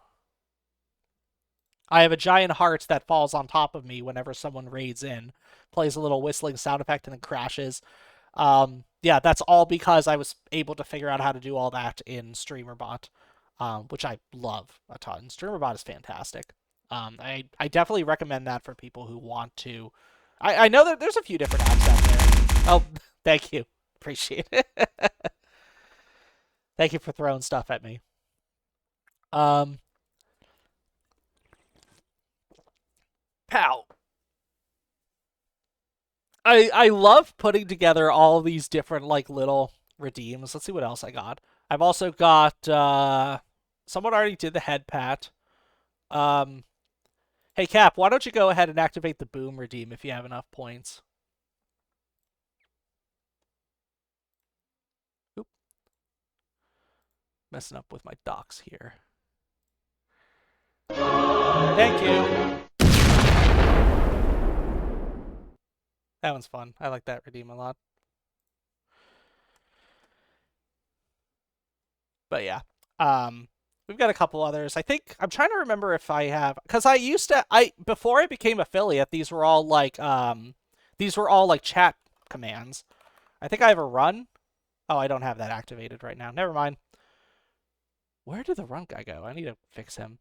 I have a giant heart that falls on top of me whenever someone raids in, plays a little whistling sound effect, and then crashes. Yeah, that's all because I was able to figure out how to do all that in StreamerBot, which I love a ton. StreamerBot is fantastic. I definitely recommend that for people who want to. I know that there's a few different apps out there. Oh, thank you. Appreciate it. Thank you for throwing stuff at me. Um, Pow. I love putting together all these different like little redeems. Let's see what else I got. I've also got someone already did the head pat. Um Hey Cap, why don't you go ahead and activate the boom redeem if you have enough points? Oop, messing up with my docs here. Thank you. That one's fun. I like that redeem a lot. But yeah. We've got a couple others. I think I'm trying to remember if I have because I used to I before I became affiliate, these were all like chat commands. I think I have a run. Oh, I don't have that activated right now. Never mind. Where did the run guy go? I need to fix him.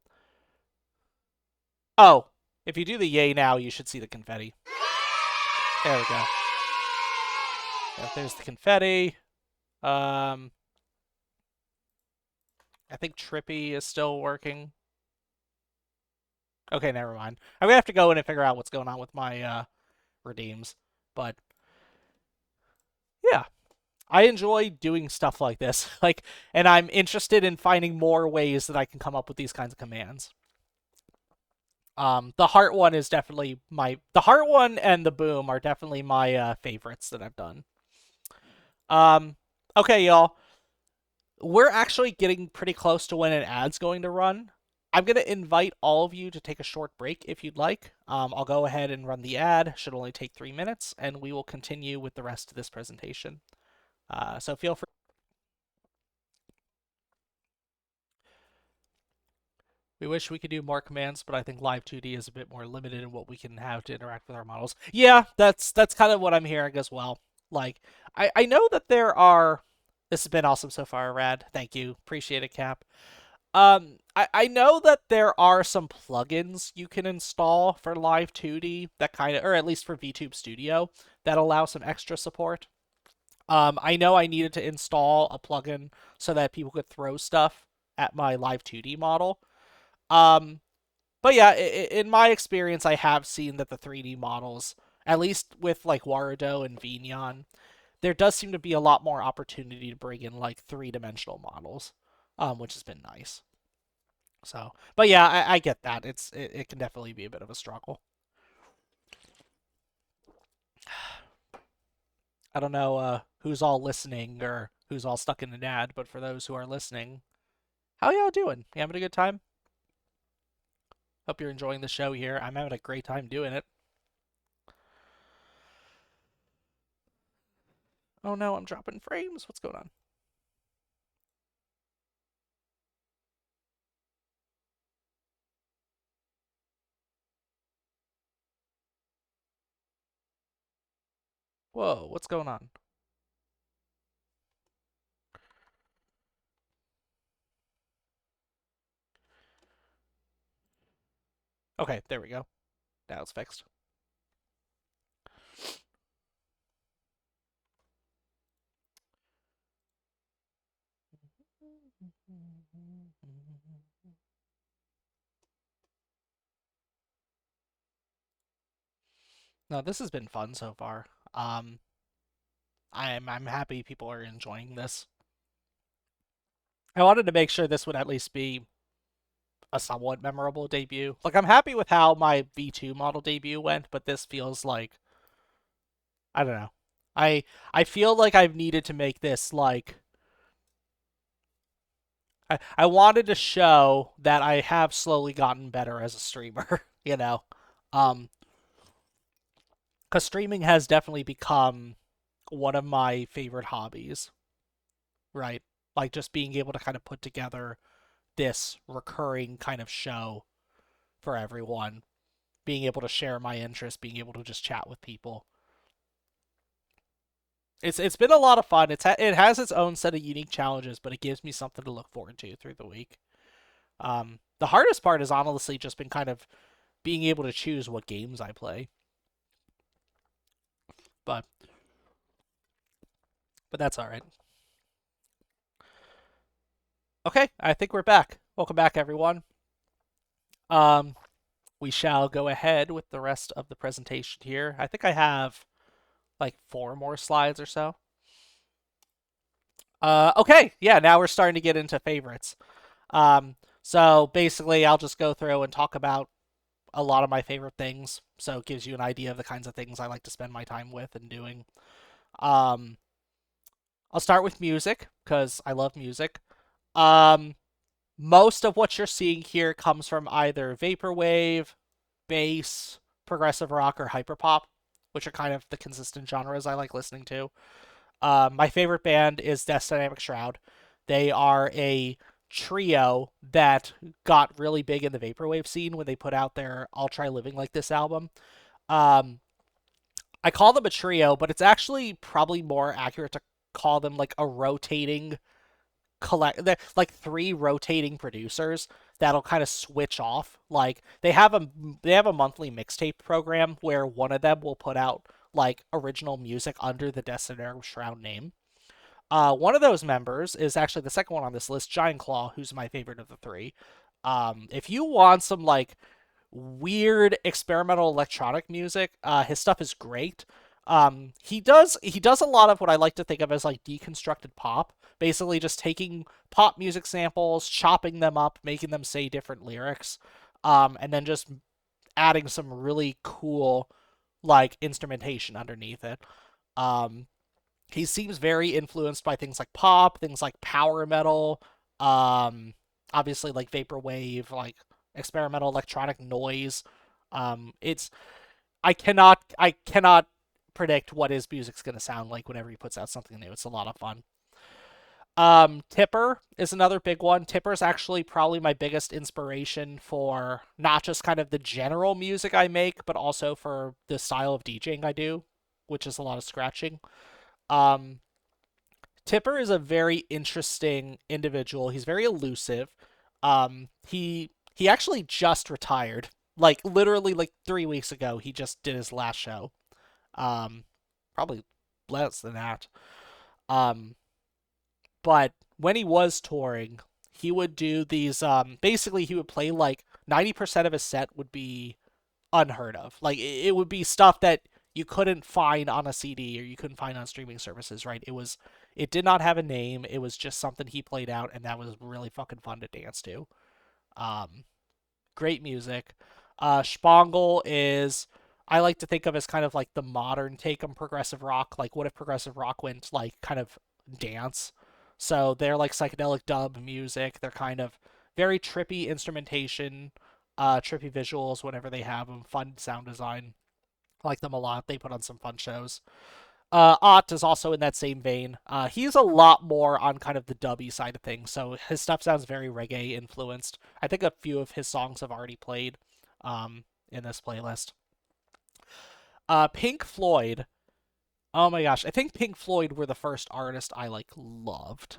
Oh, if you do the yay now, you should see the confetti. There we go. Yeah, there's the confetti. I think Trippy is still working. Okay, never mind. I'm gonna have to go in and figure out what's going on with my redeems. But yeah, I enjoy doing stuff like this. Like, and I'm interested in finding more ways that I can come up with these kinds of commands. The heart one is definitely the heart one and the boom are definitely my favorites that I've done. Um, okay, y'all. We're actually getting pretty close to when an ad's going to run. I'm going to invite all of you to take a short break if you'd like. I'll go ahead and run the ad. Should only take 3 minutes, and we will continue with the rest of this presentation. So feel free. We wish we could do more commands, but I think Live 2D is a bit more limited in what we can have to interact with our models. Yeah, that's kind of what I'm hearing as well. Like, I know that there are. This has been awesome so far, Rad. Thank you. Appreciate it, Cap. I know that there are some plugins you can install for Live 2D that kind of, or at least for VTube Studio, that allow some extra support. I know I needed to install a plugin so that people could throw stuff at my Live 2D model. Um, but yeah, in my experience, I have seen that the 3D models, at least with like Warudo and Vignon, there does seem to be a lot more opportunity to bring in like three-dimensional models, which has been nice. So, but yeah, I get that. It can definitely be a bit of a struggle. I don't know who's all listening or who's all stuck in an ad, but for those who are listening, how y'all doing? You having a good time? Hope you're enjoying the show here. I'm having a great time doing it. Oh no, I'm dropping frames. What's going on? Whoa, what's going on? Okay, there we go. Now it's fixed. No, this has been fun so far. I'm happy people are enjoying this. I wanted to make sure this would at least be a somewhat memorable debut. Like I'm happy with how my V2 model debut went, but this feels like I don't know. I I feel like I've needed to make this like I wanted to show that I have slowly gotten better as a streamer, you know. Um, because streaming has definitely become one of my favorite hobbies, right? Like just being able to kind of put together this recurring kind of show for everyone, being able to share my interests, being able to just chat with people. It's been a lot of fun. It has its own set of unique challenges, but it gives me something to look forward to through the week. The hardest part has honestly just been kind of being able to choose what games I play. But that's all right. Okay, I think we're back. Welcome back, everyone. Um, we shall go ahead with the rest of the presentation here. I think I have like 4 more slides or so. Okay, yeah, now we're starting to get into favorites. So basically, I'll just go through and talk about a lot of my favorite things. So it gives you an idea of the kinds of things I like to spend my time with and doing. Um, I'll start with music because I love music. Um, Most of what you're seeing here comes from either vaporwave, bass, progressive rock, or hyperpop, which are kind of the consistent genres I like listening to. My favorite band is Death Dynamic Shroud. They are a trio that got really big in the vaporwave scene when they put out their "I'll Try Living Like This" album. Um, I call them a trio, but it's actually probably more accurate to call them like a rotating like 3 rotating producers that'll kind of switch off. Like they have a monthly mixtape program where one of them will put out like original music under the Destiny Shroud name. One of those members is actually the second one on this list, Giant Claw, who's my favorite of the 3. If you want some like weird experimental electronic music, his stuff is great. He does a lot of what I like to think of as like deconstructed pop, basically just taking pop music samples, chopping them up, making them say different lyrics, and then just adding some really cool like instrumentation underneath it. Um, he seems very influenced by things like pop, things like power metal, um, obviously like vaporwave, like experimental electronic noise. It's I cannot predict what his music's gonna sound like whenever he puts out something new. It's a lot of fun. Tipper is another big one. Tipper is actually probably my biggest inspiration for not just kind of the general music I make, but also for the style of DJing I do, which is a lot of scratching. Um, Tipper is a very interesting individual. He's very elusive. He actually just retired. Like literally like 3 weeks ago, he just did his last show. Um, Probably less than that. Um, but when he was touring, he would do these. Basically, he would play like 90% of his set would be unheard of. Like it would be stuff that you couldn't find on a CD or you couldn't find on streaming services, right? It did not have a name. It was just something he played out, and that was really fucking fun to dance to. Um, Great music. Spangle is I like to think of as kind of like the modern take on progressive rock. Like what if progressive rock went like kind of dance? So they're like psychedelic dub music. They're kind of very trippy instrumentation, trippy visuals whenever they have them, fun sound design. I like them a lot. They put on some fun shows. Ott is also in that same vein. He's a lot more on kind of the dubby side of things, so his stuff sounds very reggae influenced. I think a few of his songs have already played in this playlist. Pink Floyd. Oh my gosh, I think Pink Floyd were the first artist I like loved,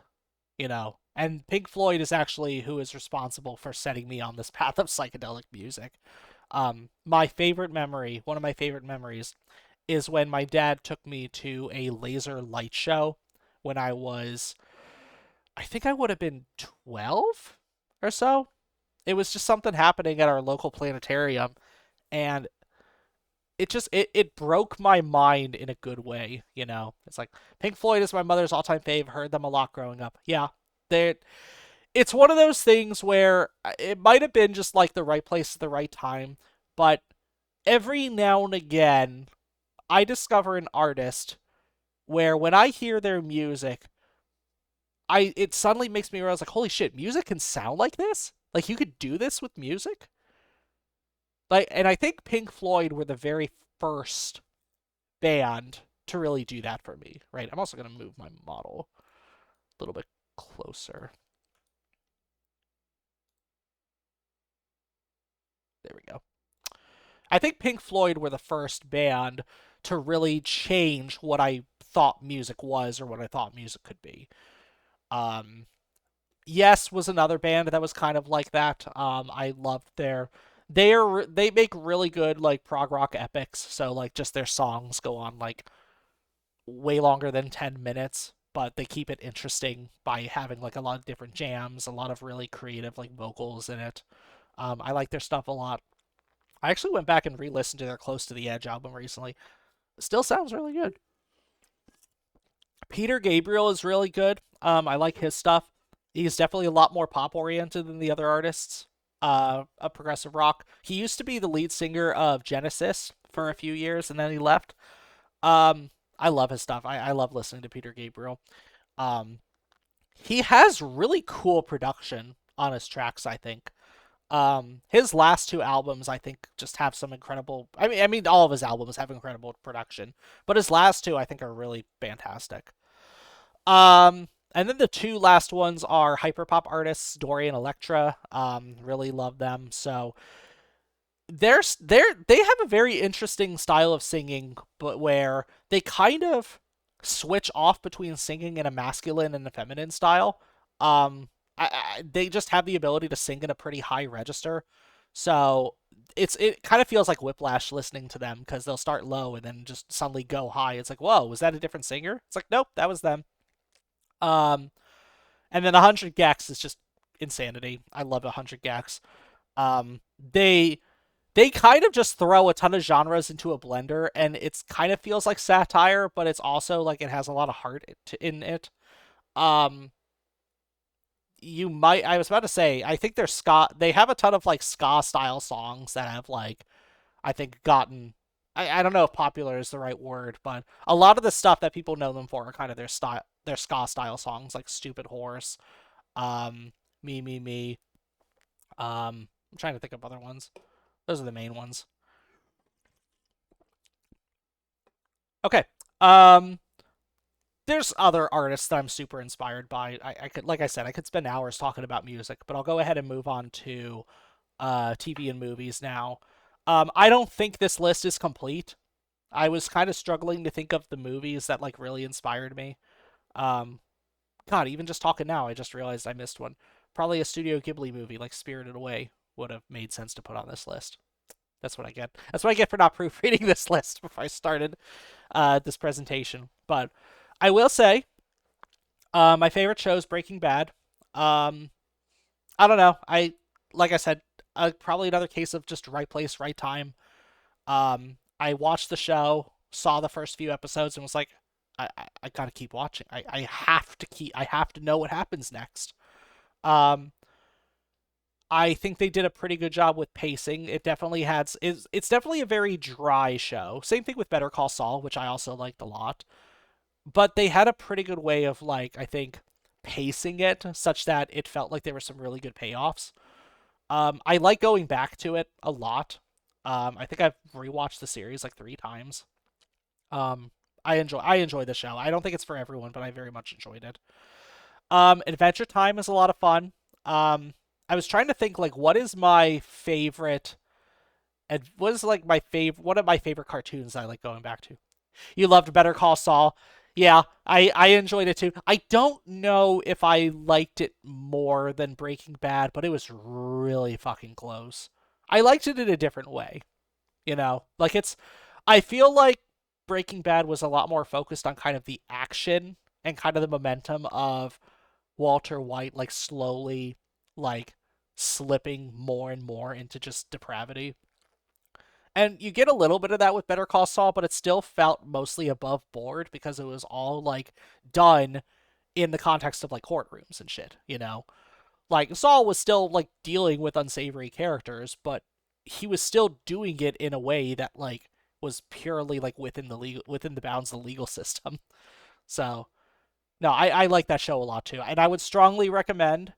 you know. And Pink Floyd is actually who is responsible for setting me on this path of psychedelic music. My favorite memory, one of my favorite memories, is when my dad took me to a laser light show when I think I would have been 12 or so. It was just something happening at our local planetarium, and it broke my mind in a good way, you know. It's like Pink Floyd is my mother's all-time fave, heard them a lot growing up. Yeah. They it's one of those things where it might have been just like the right place at the right time, but every now and again I discover an artist where when I hear their music, it suddenly makes me realize like, holy shit, music can sound like this. Like you could do this with music. Like, and I think Pink Floyd were the very first band to really do that for me. Right. I'm also gonna move my model a little bit closer. There we go. I think Pink Floyd were the first band to really change what I thought music was or what I thought music could be. Um, Yes was another band that was kind of like that. I loved they make really good like prog rock epics. So like just their songs go on like way longer than 10 minutes, but they keep it interesting by having like a lot of different jams, a lot of really creative like vocals in it. I like their stuff a lot. I actually went back and re-listened to their Close to the Edge album recently. Still sounds really good. Peter Gabriel is really good. I like his stuff. He's definitely a lot more pop oriented than the other artists of progressive rock. He used to be the lead singer of Genesis for a few years, and then he left. I love his stuff. I love listening to Peter Gabriel. Um, he has really cool production on his tracks. I think. His last two albums, I think, just have some incredible. I mean, all of his albums have incredible production, but his last two, I think, are really fantastic. And then the two last ones are hyperpop artists, Dory and Electra. Really love them. So they have a very interesting style of singing, but where they kind of switch off between singing in a masculine and a feminine style. They just have the ability to sing in a pretty high register. So it kind of feels like whiplash listening to them because they'll start low and then just suddenly go high. It's like, whoa, was that a different singer? It's like, nope, that was them. Um, and then 100 Gex is just insanity. I love 100 Gex. Um, they they kind of just throw a ton of genres into a blender, and it's kind of feels like satire, but it's also like it has a lot of heart in it. Um, you might I was about to say I think they're ska. They have a ton of like ska style songs that have like I think gotten. I don't know if popular is the right word, but a lot of the stuff that people know them for are kind of their ska style songs, like "Stupid Horse," um, "Me Me Me." I'm trying to think of other ones. Those are the main ones. Okay. Um, there's other artists that I'm super inspired by. I could, like I said, I could spend hours talking about music, but I'll go ahead and move on to TV and movies now. I don't think this list is complete. I was kind of struggling to think of the movies that like really inspired me. Um, God, even just talking now, I just realized I missed one. Probably a Studio Ghibli movie like Spirited Away would have made sense to put on this list. That's what I get. That's what I get for not proofreading this list before I started this presentation. But I will say, my favorite show is Breaking Bad. Um, I don't know. Like I said, probably another case of just right place, right time. I watched the show, saw the first few episodes, and was like, I gotta keep watching. I have to keep. I have to know what happens next. Um, I think they did a pretty good job with pacing. It definitely has is it's definitely a very dry show. Same thing with Better Call Saul, which I also liked a lot. But they had a pretty good way of like I think pacing it such that it felt like there were some really good payoffs. I like going back to it a lot. I think I've rewatched the series like 3 times. Um, I enjoy the show. I don't think it's for everyone, but I very much enjoyed it. Adventure Time is a lot of fun. I was trying to think like what is my favorite and what is like my favorite one of my favorite cartoons I like going back to. You loved Better Call Saul. Yeah, I enjoyed it too. I don't know if I liked it more than Breaking Bad, but it was really fucking close. I liked it in a different way, you know? Like it's I feel like Breaking Bad was a lot more focused on kind of the action and kind of the momentum of Walter White like slowly like slipping more and more into just depravity. And you get a little bit of that with Better Call Saul, but it still felt mostly above board because it was all like done in the context of like courtrooms and shit, you know? Like Saul was still like dealing with unsavory characters, but he was still doing it in a way that like was purely like within the bounds of the legal system. So No, I like that show a lot too, and I would strongly recommend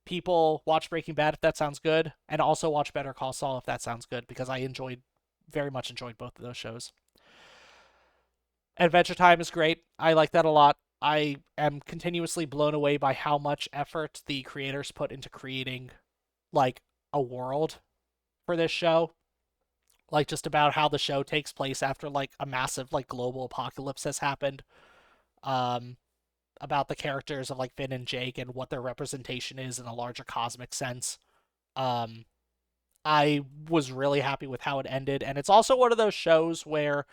people watch Breaking Bad if that sounds good, and also watch Better Call Saul if that sounds good, because I enjoyed very much enjoyed both of those shows. Adventure Time is great. I like that a lot. I am continuously blown away by how much effort the creators put into creating like a world for this show. Like just about how the show takes place after like a massive like global apocalypse has happened. Um about the characters of like Finn and Jake and what their representation is in a larger cosmic sense. Um I was really happy with how it ended, and it's also one of those shows where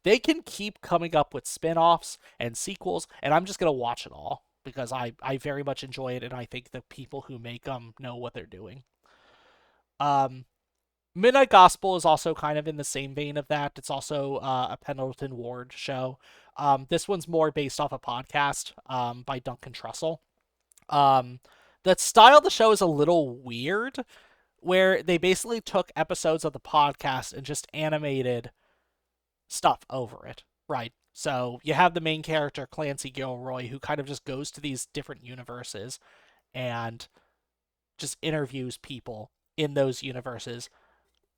they can keep coming up with spin-offs and sequels, and I'm just going to watch it all because I very much enjoy it, and I think the people who make them know what they're doing. Um, Midnight Gospel is also kind of in the same vein of that. It's also a Pendleton Ward show. This one's more based off a podcast by Duncan Trussell. Um, the style of the show is a little weird, where they basically took episodes of the podcast and just animated stuff over it, right? So you have the main character, Clancy Gilroy, who kind of just goes to these different universes and just interviews people in those universes.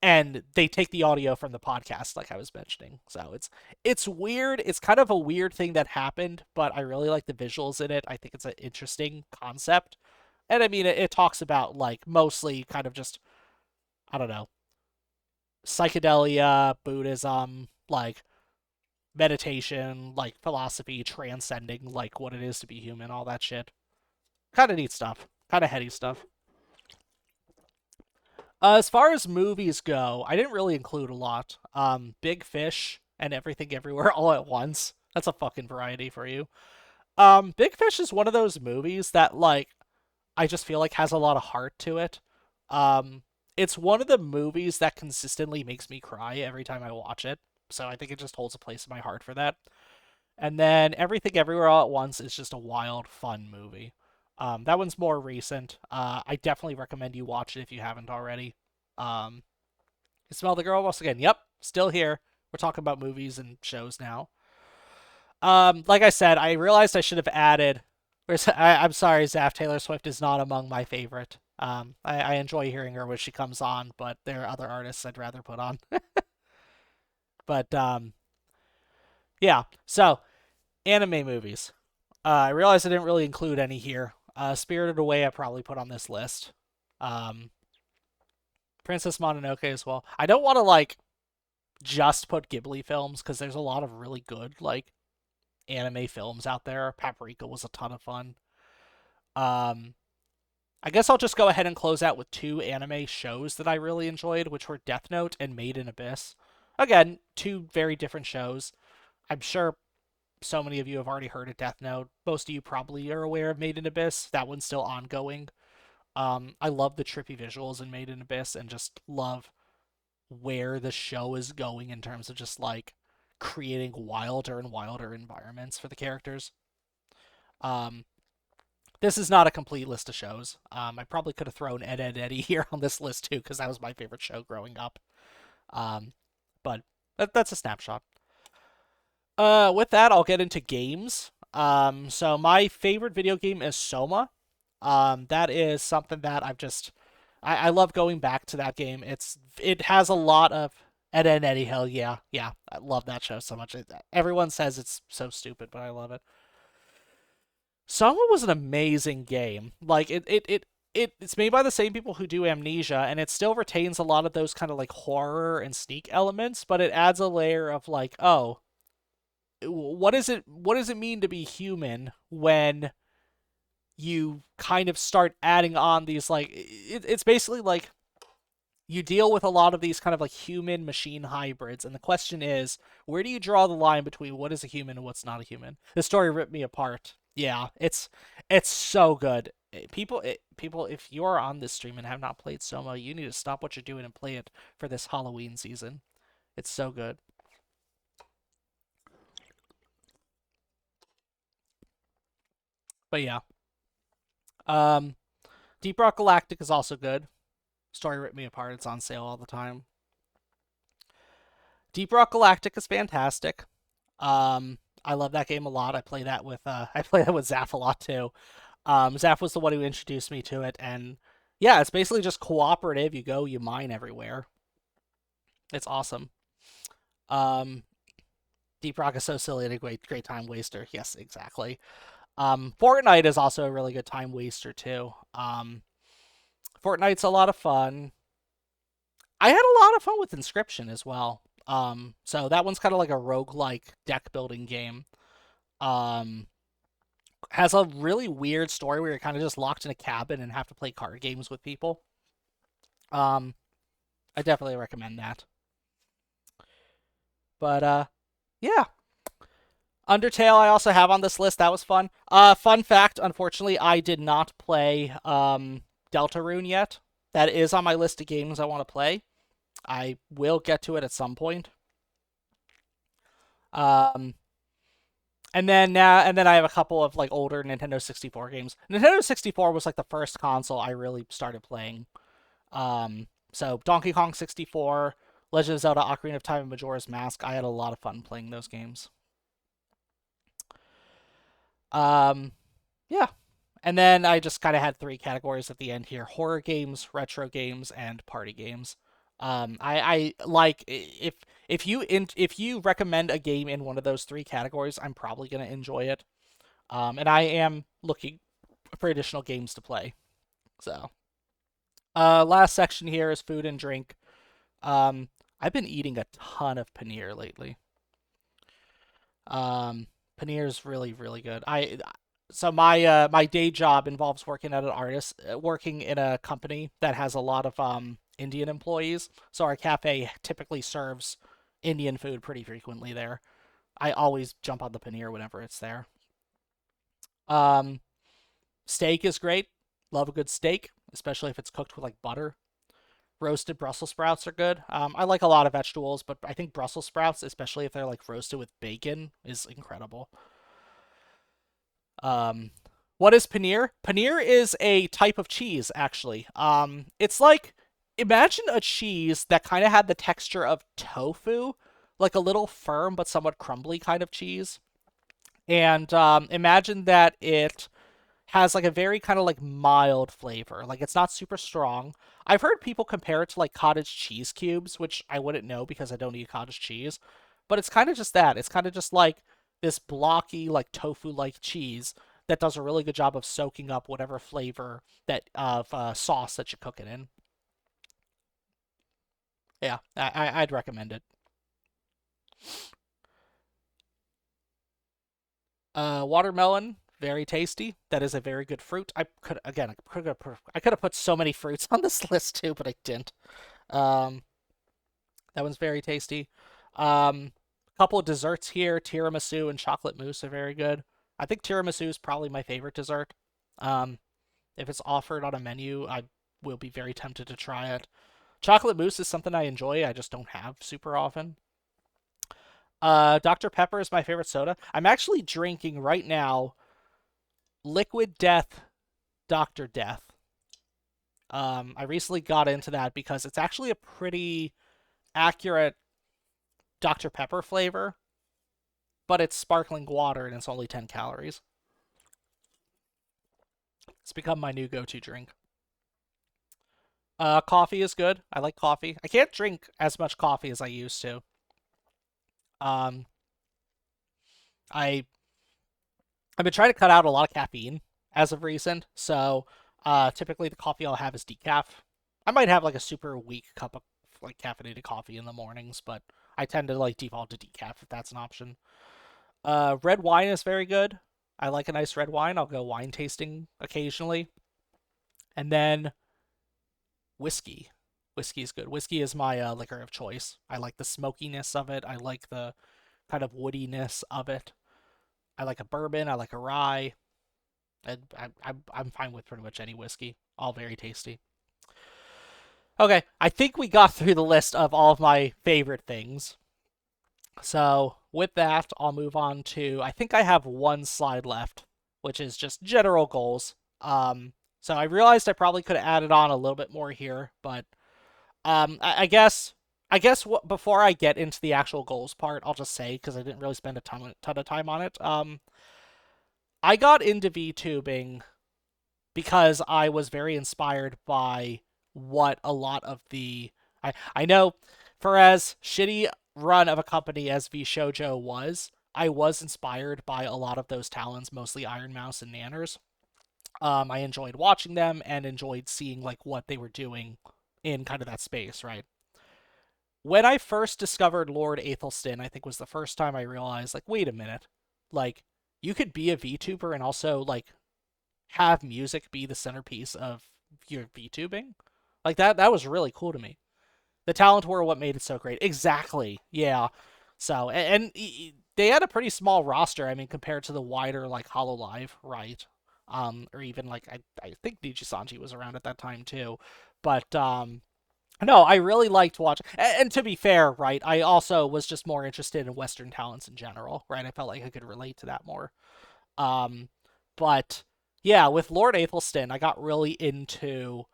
And they take the audio from the podcast, like I was mentioning. So it's weird. It's kind of a weird thing that happened, but I really like the visuals in it. I think it's an interesting concept. And I mean, it talks about like mostly kind of just, I don't know, psychedelia, Buddhism, like meditation, like philosophy, transcending like what it is to be human, all that shit. Kind of neat stuff. Kind of heady stuff. As far as movies go, I didn't really include a lot. Big Fish and Everything Everywhere All at Once. That's a fucking variety for you. Big Fish is one of those movies that like I just feel like has a lot of heart to it. Um, it's one of the movies that consistently makes me cry every time I watch it. So I think it just holds a place in my heart for that. And then Everything Everywhere All at Once is just a wild, fun movie. That one's more recent. I definitely recommend you watch it if you haven't already. Um, you smell the girl once again. Yep, still here. We're talking about movies and shows now. Like I said, I realized I should have added. I'm sorry, Zaf. Taylor Swift is not among my favorite. I enjoy hearing her when she comes on, but there are other artists I'd rather put on. But yeah. So anime movies. I realized I didn't really include any here. Spirited Away, I probably put on this list. Um, Princess Mononoke as well. I don't want to like just put Ghibli films because there's a lot of really good like anime films out there. Paprika was a ton of fun. Um, I guess I'll just go ahead and close out with two anime shows that I really enjoyed, which were Death Note and Made in Abyss. Again, two very different shows. I'm sure so many of you have already heard of Death Note. Most of you probably are aware of Made in Abyss. That one's still ongoing. I love the trippy visuals in Made in Abyss and just love where the show is going in terms of just like creating wilder and wilder environments for the characters. Um, this is not a complete list of shows. I probably could have thrown Ed, Ed, Eddie here on this list too because that was my favorite show growing up. Um, but that's a snapshot. With that, I'll get into games. So my favorite video game is Soma. That is something that I love going back to that game. It has a lot of Ed, Ed, Eddie. Hell yeah, yeah. I love that show so much. Everyone says it's so stupid, but I love it. Soma was an amazing game. Like it's made by the same people who do Amnesia, and it still retains a lot of those kind of like horror and sneak elements, but it adds a layer of like, oh, what does it mean to be human when you kind of start adding on these like it's basically like you deal with a lot of these kind of like human machine hybrids, and the question is, where do you draw the line between what is a human and what's not a human? The story ripped me apart. Yeah, it's so good. People, if you're on this stream and have not played Soma, you need to stop what you're doing and play it for this Halloween season. It's so good. But yeah, um, Deep Rock Galactic is also good. Story ripped me apart. It's on sale all the time. Deep Rock Galactic is fantastic. Um, I love that game a lot. I play that with I play that with Zaph a lot too. Zaph was the one who introduced me to it, and yeah, it's basically just cooperative. You go, you mine everywhere. It's awesome. Um, Deep Rock is so silly and a great time waster. Yes, exactly. Fortnite is also a really good time waster too. Fortnite's a lot of fun. I had a lot of fun with Inscription as well. So that one's kind of like a roguelike deck building game. Um, has a really weird story where you're kind of just locked in a cabin and have to play card games with people. Um, I definitely recommend that. But yeah, Undertale I also have on this list. That was fun. Fun fact, unfortunately, I did not play Deltarune yet. That is on my list of games I want to play. I will get to it at some point. Um, and then I have a couple of like older Nintendo 64 games. Nintendo 64 was like the first console I really started playing. So Donkey Kong 64, Legend of Zelda: Ocarina of Time, and Majora's Mask. I had a lot of fun playing those games. Um, yeah. And then I just kind of had three categories at the end here: horror games, retro games, and party games. I like if you recommend a game in one of those three categories, I'm probably gonna enjoy it. And I am looking for additional games to play. So, last section here is food and drink. Um, I've been eating a ton of paneer lately. Um, Paneer is really good. My day job involves working in a company that has a lot of Indian employees. So our cafe typically serves Indian food pretty frequently there. I always jump on the paneer whenever it's there. Um, Steak is great. Love a good steak, especially if it's cooked with like butter. Roasted Brussels sprouts are good. I like a lot of vegetables, but I think Brussels sprouts, especially if they're like roasted with bacon, is incredible. Um, what is paneer? Paneer is a type of cheese, actually. It's like imagine a cheese that kind of had the texture of tofu, like a little firm but somewhat crumbly kind of cheese. And imagine that it has like a very kind of like mild flavor. Like it's not super strong. I've heard people compare it to like cottage cheese cubes, which I wouldn't know because I don't eat cottage cheese. But it's kind of just that. It's kind of just like this blocky, like tofu like cheese that does a really good job of soaking up whatever flavor that of sauce that you cook it in. Yeah, I'd recommend it. Watermelon, very tasty. That is a very good fruit. I could have put so many fruits on this list too, but I didn't. Um, that one's very tasty. A couple of desserts here: tiramisu and chocolate mousse are very good. I think tiramisu is probably my favorite dessert. Um, if it's offered on a menu, I will be very tempted to try it. Chocolate mousse is something I enjoy. I just don't have super often. Dr. Pepper is my favorite soda. I'm actually drinking right now Liquid Death Dr. Death. I recently got into that because it's actually a pretty accurate Dr. Pepper flavor, but it's sparkling water and it's only 10 calories. It's become my new go-to drink. Coffee is good. I like coffee. I can't drink as much coffee as I used to. Um, I I've been trying to cut out a lot of caffeine as of recent, so typically the coffee I'll have is decaf. I might have like a super weak cup of like caffeinated coffee in the mornings, but I tend to like default to decaf if that's an option. Red wine is very good. I like a nice red wine. I'll go wine tasting occasionally. And then whiskey. Whiskey is good. Whiskey is my liquor of choice. I like the smokiness of it. I like the kind of woodiness of it. I like a bourbon. I like a rye. I'm fine with pretty much any whiskey. All very tasty. Okay, I think we got through the list of all of my favorite things. So with that, I'll move on to I think I have one slide left, which is just general goals. So I realized I probably could have added on a little bit more here, but I guess I guess before I get into the actual goals part, I'll just say because I didn't really spend a ton of time on it. I got into VTubing because I was very inspired by what a lot of the I know for as shitty run of a company as VShojo was, I was inspired by a lot of those talents, mostly Iron Mouse and Nanners. I enjoyed watching them and enjoyed seeing like what they were doing in kind of that space, right? When I first discovered Lord Aethelstan, I think was the first time I realized, like, wait a minute, like you could be a VTuber and also like have music be the centerpiece of your VTubing. Like that was really cool to me. The talent were what made it so great. Exactly. Yeah. So they had a pretty small roster. I mean, compared to the wider like Hololive, right? Or even like I think Nijisanji was around at that time too. But no, I really liked watching. And to be fair, right, I also was just more interested in Western talents in general, right? I felt like I could relate to that more. Um, but yeah, with Lord Aethelstan, I got really into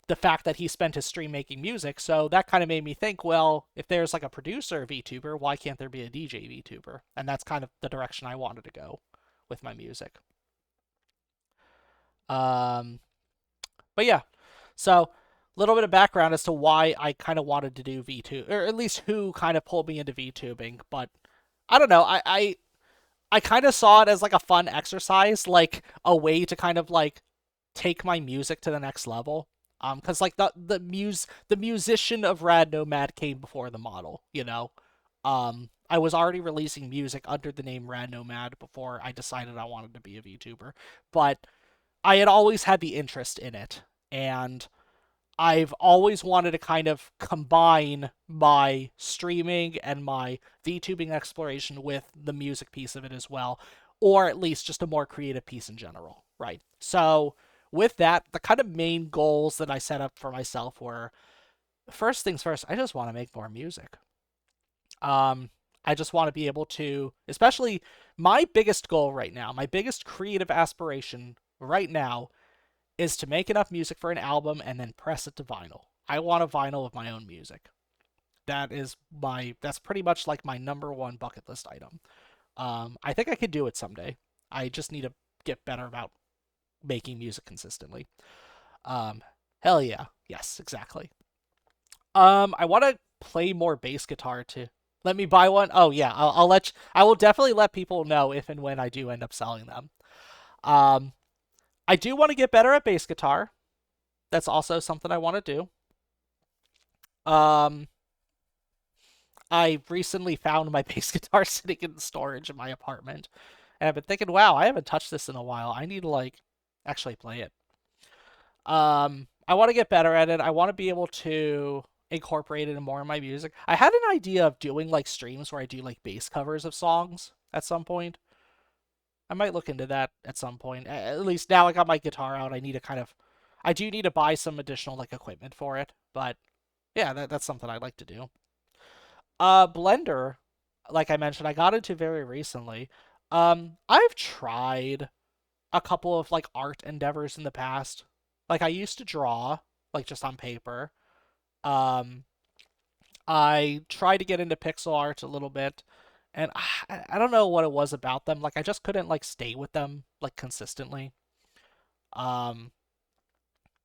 the fact that he spent his stream making music. So that kind of made me think, well, if there's like a producer VTuber, why can't there be a DJ VTuber? And that's kind of the direction I wanted to go with my music. Um, but yeah, so a little bit of background as to why I kind of wanted to do VTube, or at least who kind of pulled me into VTubing. But I don't know. I kind of saw it as like a fun exercise, like a way to kind of like take my music to the next level. Because like the musician of Rad Nomad came before the model, you know. I was already releasing music under the name Rad Nomad before I decided I wanted to be a VTuber, but I had always had the interest in it, and I've always wanted to kind of combine my streaming and my VTubing exploration with the music piece of it as well, or at least just a more creative piece in general, right? So, with that, the kind of main goals that I set up for myself were first things first, I just want to make more music. Um, I just want to be able to, especially my biggest goal right now, my biggest creative aspiration right now is to make enough music for an album and then press it to vinyl. I want a vinyl of my own music. That's pretty much like my number one bucket list item. I think I could do it someday. I just need to get better about making music consistently. Um, hell yeah. Yes, exactly. I want to play more bass guitar to let me buy one. Oh yeah, I will definitely let people know if and when I do end up selling them. Um, I do want to get better at bass guitar. That's also something I want to do. I recently found my bass guitar sitting in storage in my apartment, and I've been thinking, wow, I haven't touched this in a while. I need to like actually play it. I want to get better at it. I want to be able to incorporate it in more of my music. I had an idea of doing like streams where I do like bass covers of songs at some point. I might look into that at some point. At least now I got my guitar out. I do need to buy some additional like equipment for it, but yeah, that's something I'd like to do. Blender, like I mentioned, I got into very recently. I've tried a couple of like art endeavors in the past. Like I used to draw, like just on paper. Um, I tried to get into pixel art a little bit, and I don't know what it was about them. Like I just couldn't like stay with them like consistently. Um,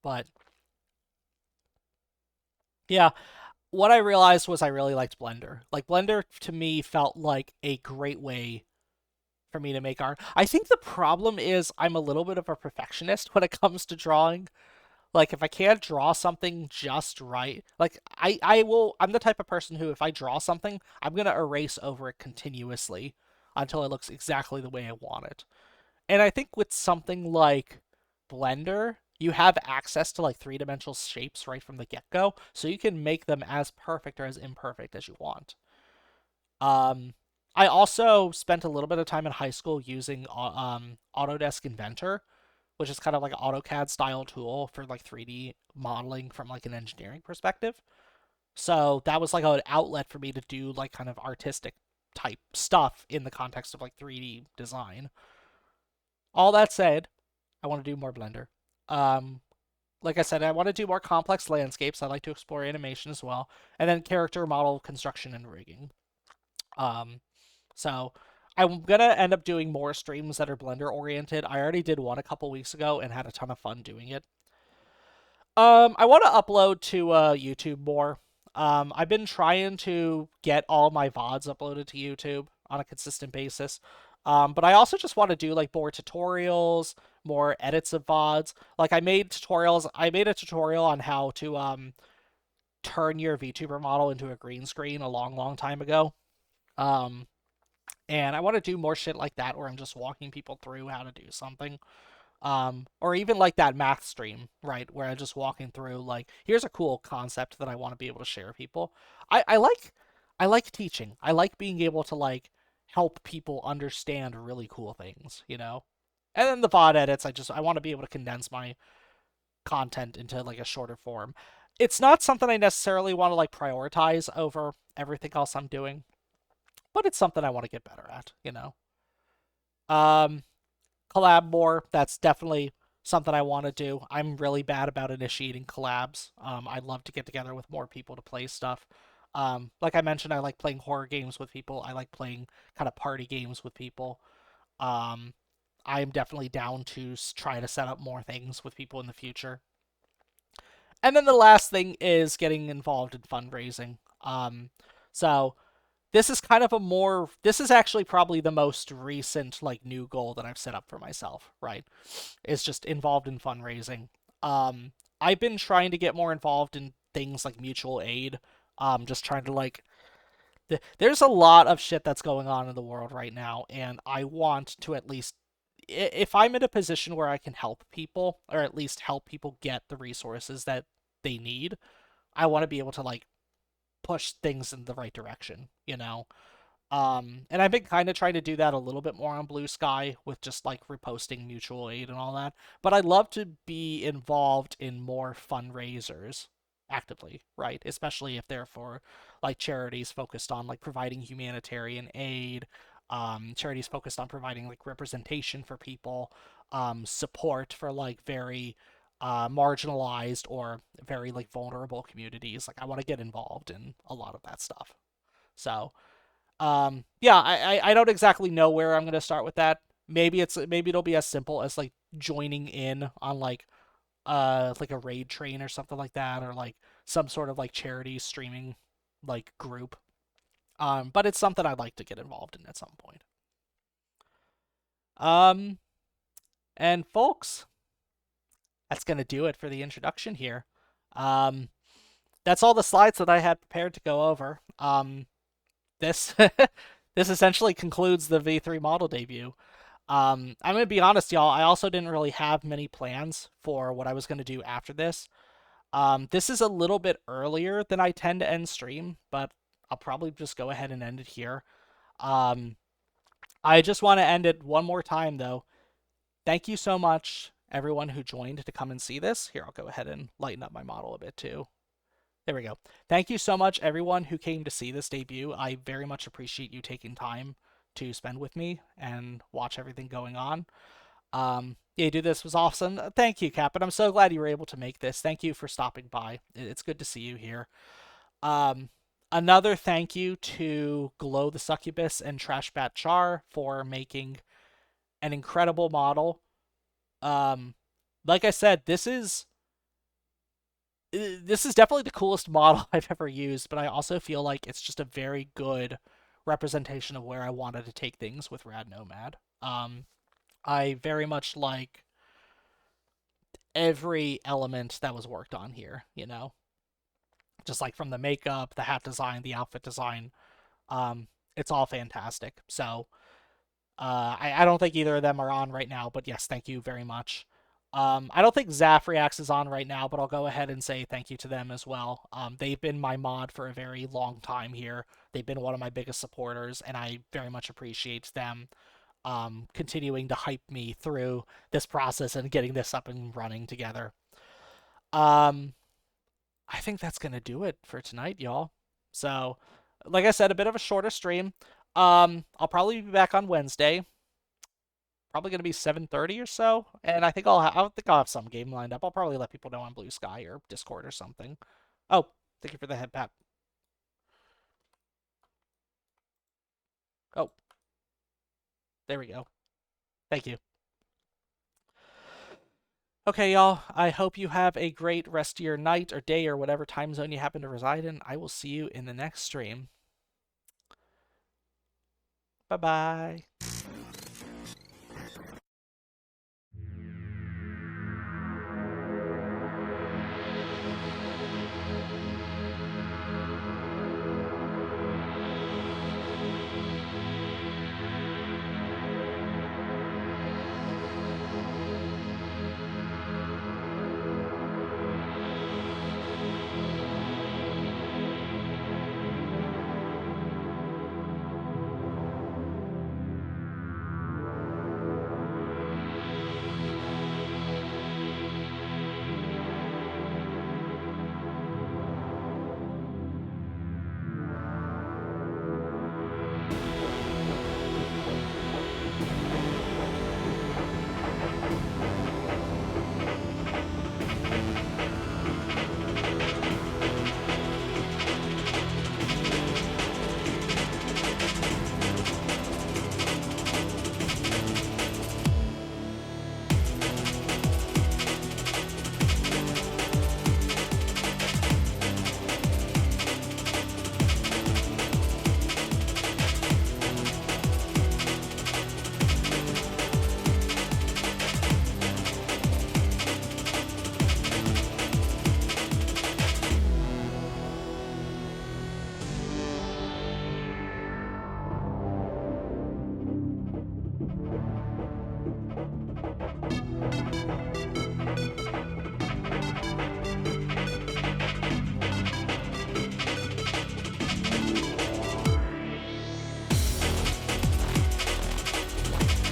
but yeah, what I realized was I really liked Blender. Like Blender to me felt like a great way for me to make art. I think the problem is I'm a little bit of a perfectionist when it comes to drawing. Like if I can't draw something just right, like I'm the type of person who if I draw something, I'm going to erase over it continuously until it looks exactly the way I want it. And I think with something like Blender, you have access to like three-dimensional shapes right from the get-go, so you can make them as perfect or as imperfect as you want. Um, I also spent a little bit of time in high school using Autodesk Inventor, which is kind of like an AutoCAD style tool for like 3D modeling from like an engineering perspective. So that was like an outlet for me to do like kind of artistic type stuff in the context of like 3D design. All that said, I want to do more Blender. Um, like I said, I want to do more complex landscapes. I like to explore animation as well, and then character model construction and rigging. Um, so I'm gonna end up doing more streams that are Blender oriented. I already did one a couple weeks ago and had a ton of fun doing it. I want to upload to YouTube more. I've been trying to get all my VODs uploaded to YouTube on a consistent basis. But I also just want to do like more tutorials, more edits of VODs. Like I made tutorials. I made a tutorial on how to turn your VTuber model into a green screen a long, long time ago. Um, and I want to do more shit like that where I'm just walking people through how to do something. Or even like that math stream, right, where I'm just walking through like, here's a cool concept that I want to be able to share with people. I like teaching. I like being able to like help people understand really cool things, you know. And then the VOD edits, I want to be able to condense my content into like a shorter form. It's not something I necessarily want to like prioritize over everything else I'm doing, but it's something I want to get better at, you know. Um, Collab more. That's definitely something I want to do. I'm really bad about initiating collabs. I'd love to get together with more people to play stuff. Like I mentioned, I like playing horror games with people. I like playing kind of party games with people. Um, I'm definitely down to try to set up more things with people in the future. And then the last thing is getting involved in fundraising. So this is kind of a more this is actually probably the most recent like new goal that I've set up for myself, right? Is just involved in fundraising. I've been trying to get more involved in things like mutual aid. Just trying to like there's a lot of shit that's going on in the world right now, and I want to at least if I'm in a position where I can help people or at least help people get the resources that they need, I want to be able to like push things in the right direction, you know? And I've been kind of trying to do that a little bit more on Blue Sky with just like reposting mutual aid and all that. But I'd love to be involved in more fundraisers actively, right? Especially if they're for like charities focused on like providing humanitarian aid, charities focused on providing like representation for people, support for like very marginalized or very like vulnerable communities. Like I want to get involved in a lot of that stuff. So yeah, I don't exactly know where I'm gonna start with that. Maybe it'll be as simple as like joining in on like a raid train or something like that, or like some sort of like charity streaming like group. But it's something I'd like to get involved in at some point. Um, and folks, that's gonna do it for the introduction here. Um, that's all the slides that I had prepared to go over. This this essentially concludes the V3 model debut. I'm gonna be honest, y'all. I also didn't really have many plans for what I was gonna do after this. This is a little bit earlier than I tend to end stream, but I'll probably just go ahead and end it here. Um, I just want to end it one more time, though. Thank you so much, everyone who joined to come and see this. Here, I'll go ahead and lighten up my model a bit too. There we go. Thank you so much, everyone who came to see this debut. I very much appreciate you taking time to spend with me and watch everything going on. Yeah, do this was awesome. Thank you, Cap, and I'm so glad you were able to make this. Thank you for stopping by. It's good to see you here. Um, Another thank you to Glow the Succubus and Trashbat Char for making an incredible model. Um, like I said, this is definitely the coolest model I've ever used, but I also feel like it's just a very good representation of where I wanted to take things with Rad Nomad. I very much like every element that was worked on here, you know? Just like from the makeup, the hat design, the outfit design. Um, it's all fantastic. So, I don't think either of them are on right now, but yes, thank you very much. I don't think Zafriax is on right now, but I'll go ahead and say thank you to them as well. They've been my mod for a very long time here. They've been one of my biggest supporters, and I very much appreciate them continuing to hype me through this process and getting this up and running together. Um, I think that's gonna do it for tonight, y'all. So, like I said, a bit of a shorter stream. I'll probably be back on Wednesday. probably going to be 7:30 or so, and I think I'll have some game lined up. I'll probably let people know on Blue Sky or Discord or something. Oh, thank you for the head pat. Oh, there we go. Thank you. Okay, y'all. I hope you have a great rest of your night or day or whatever time zone you happen to reside in. I will see you in the next stream. Bye bye.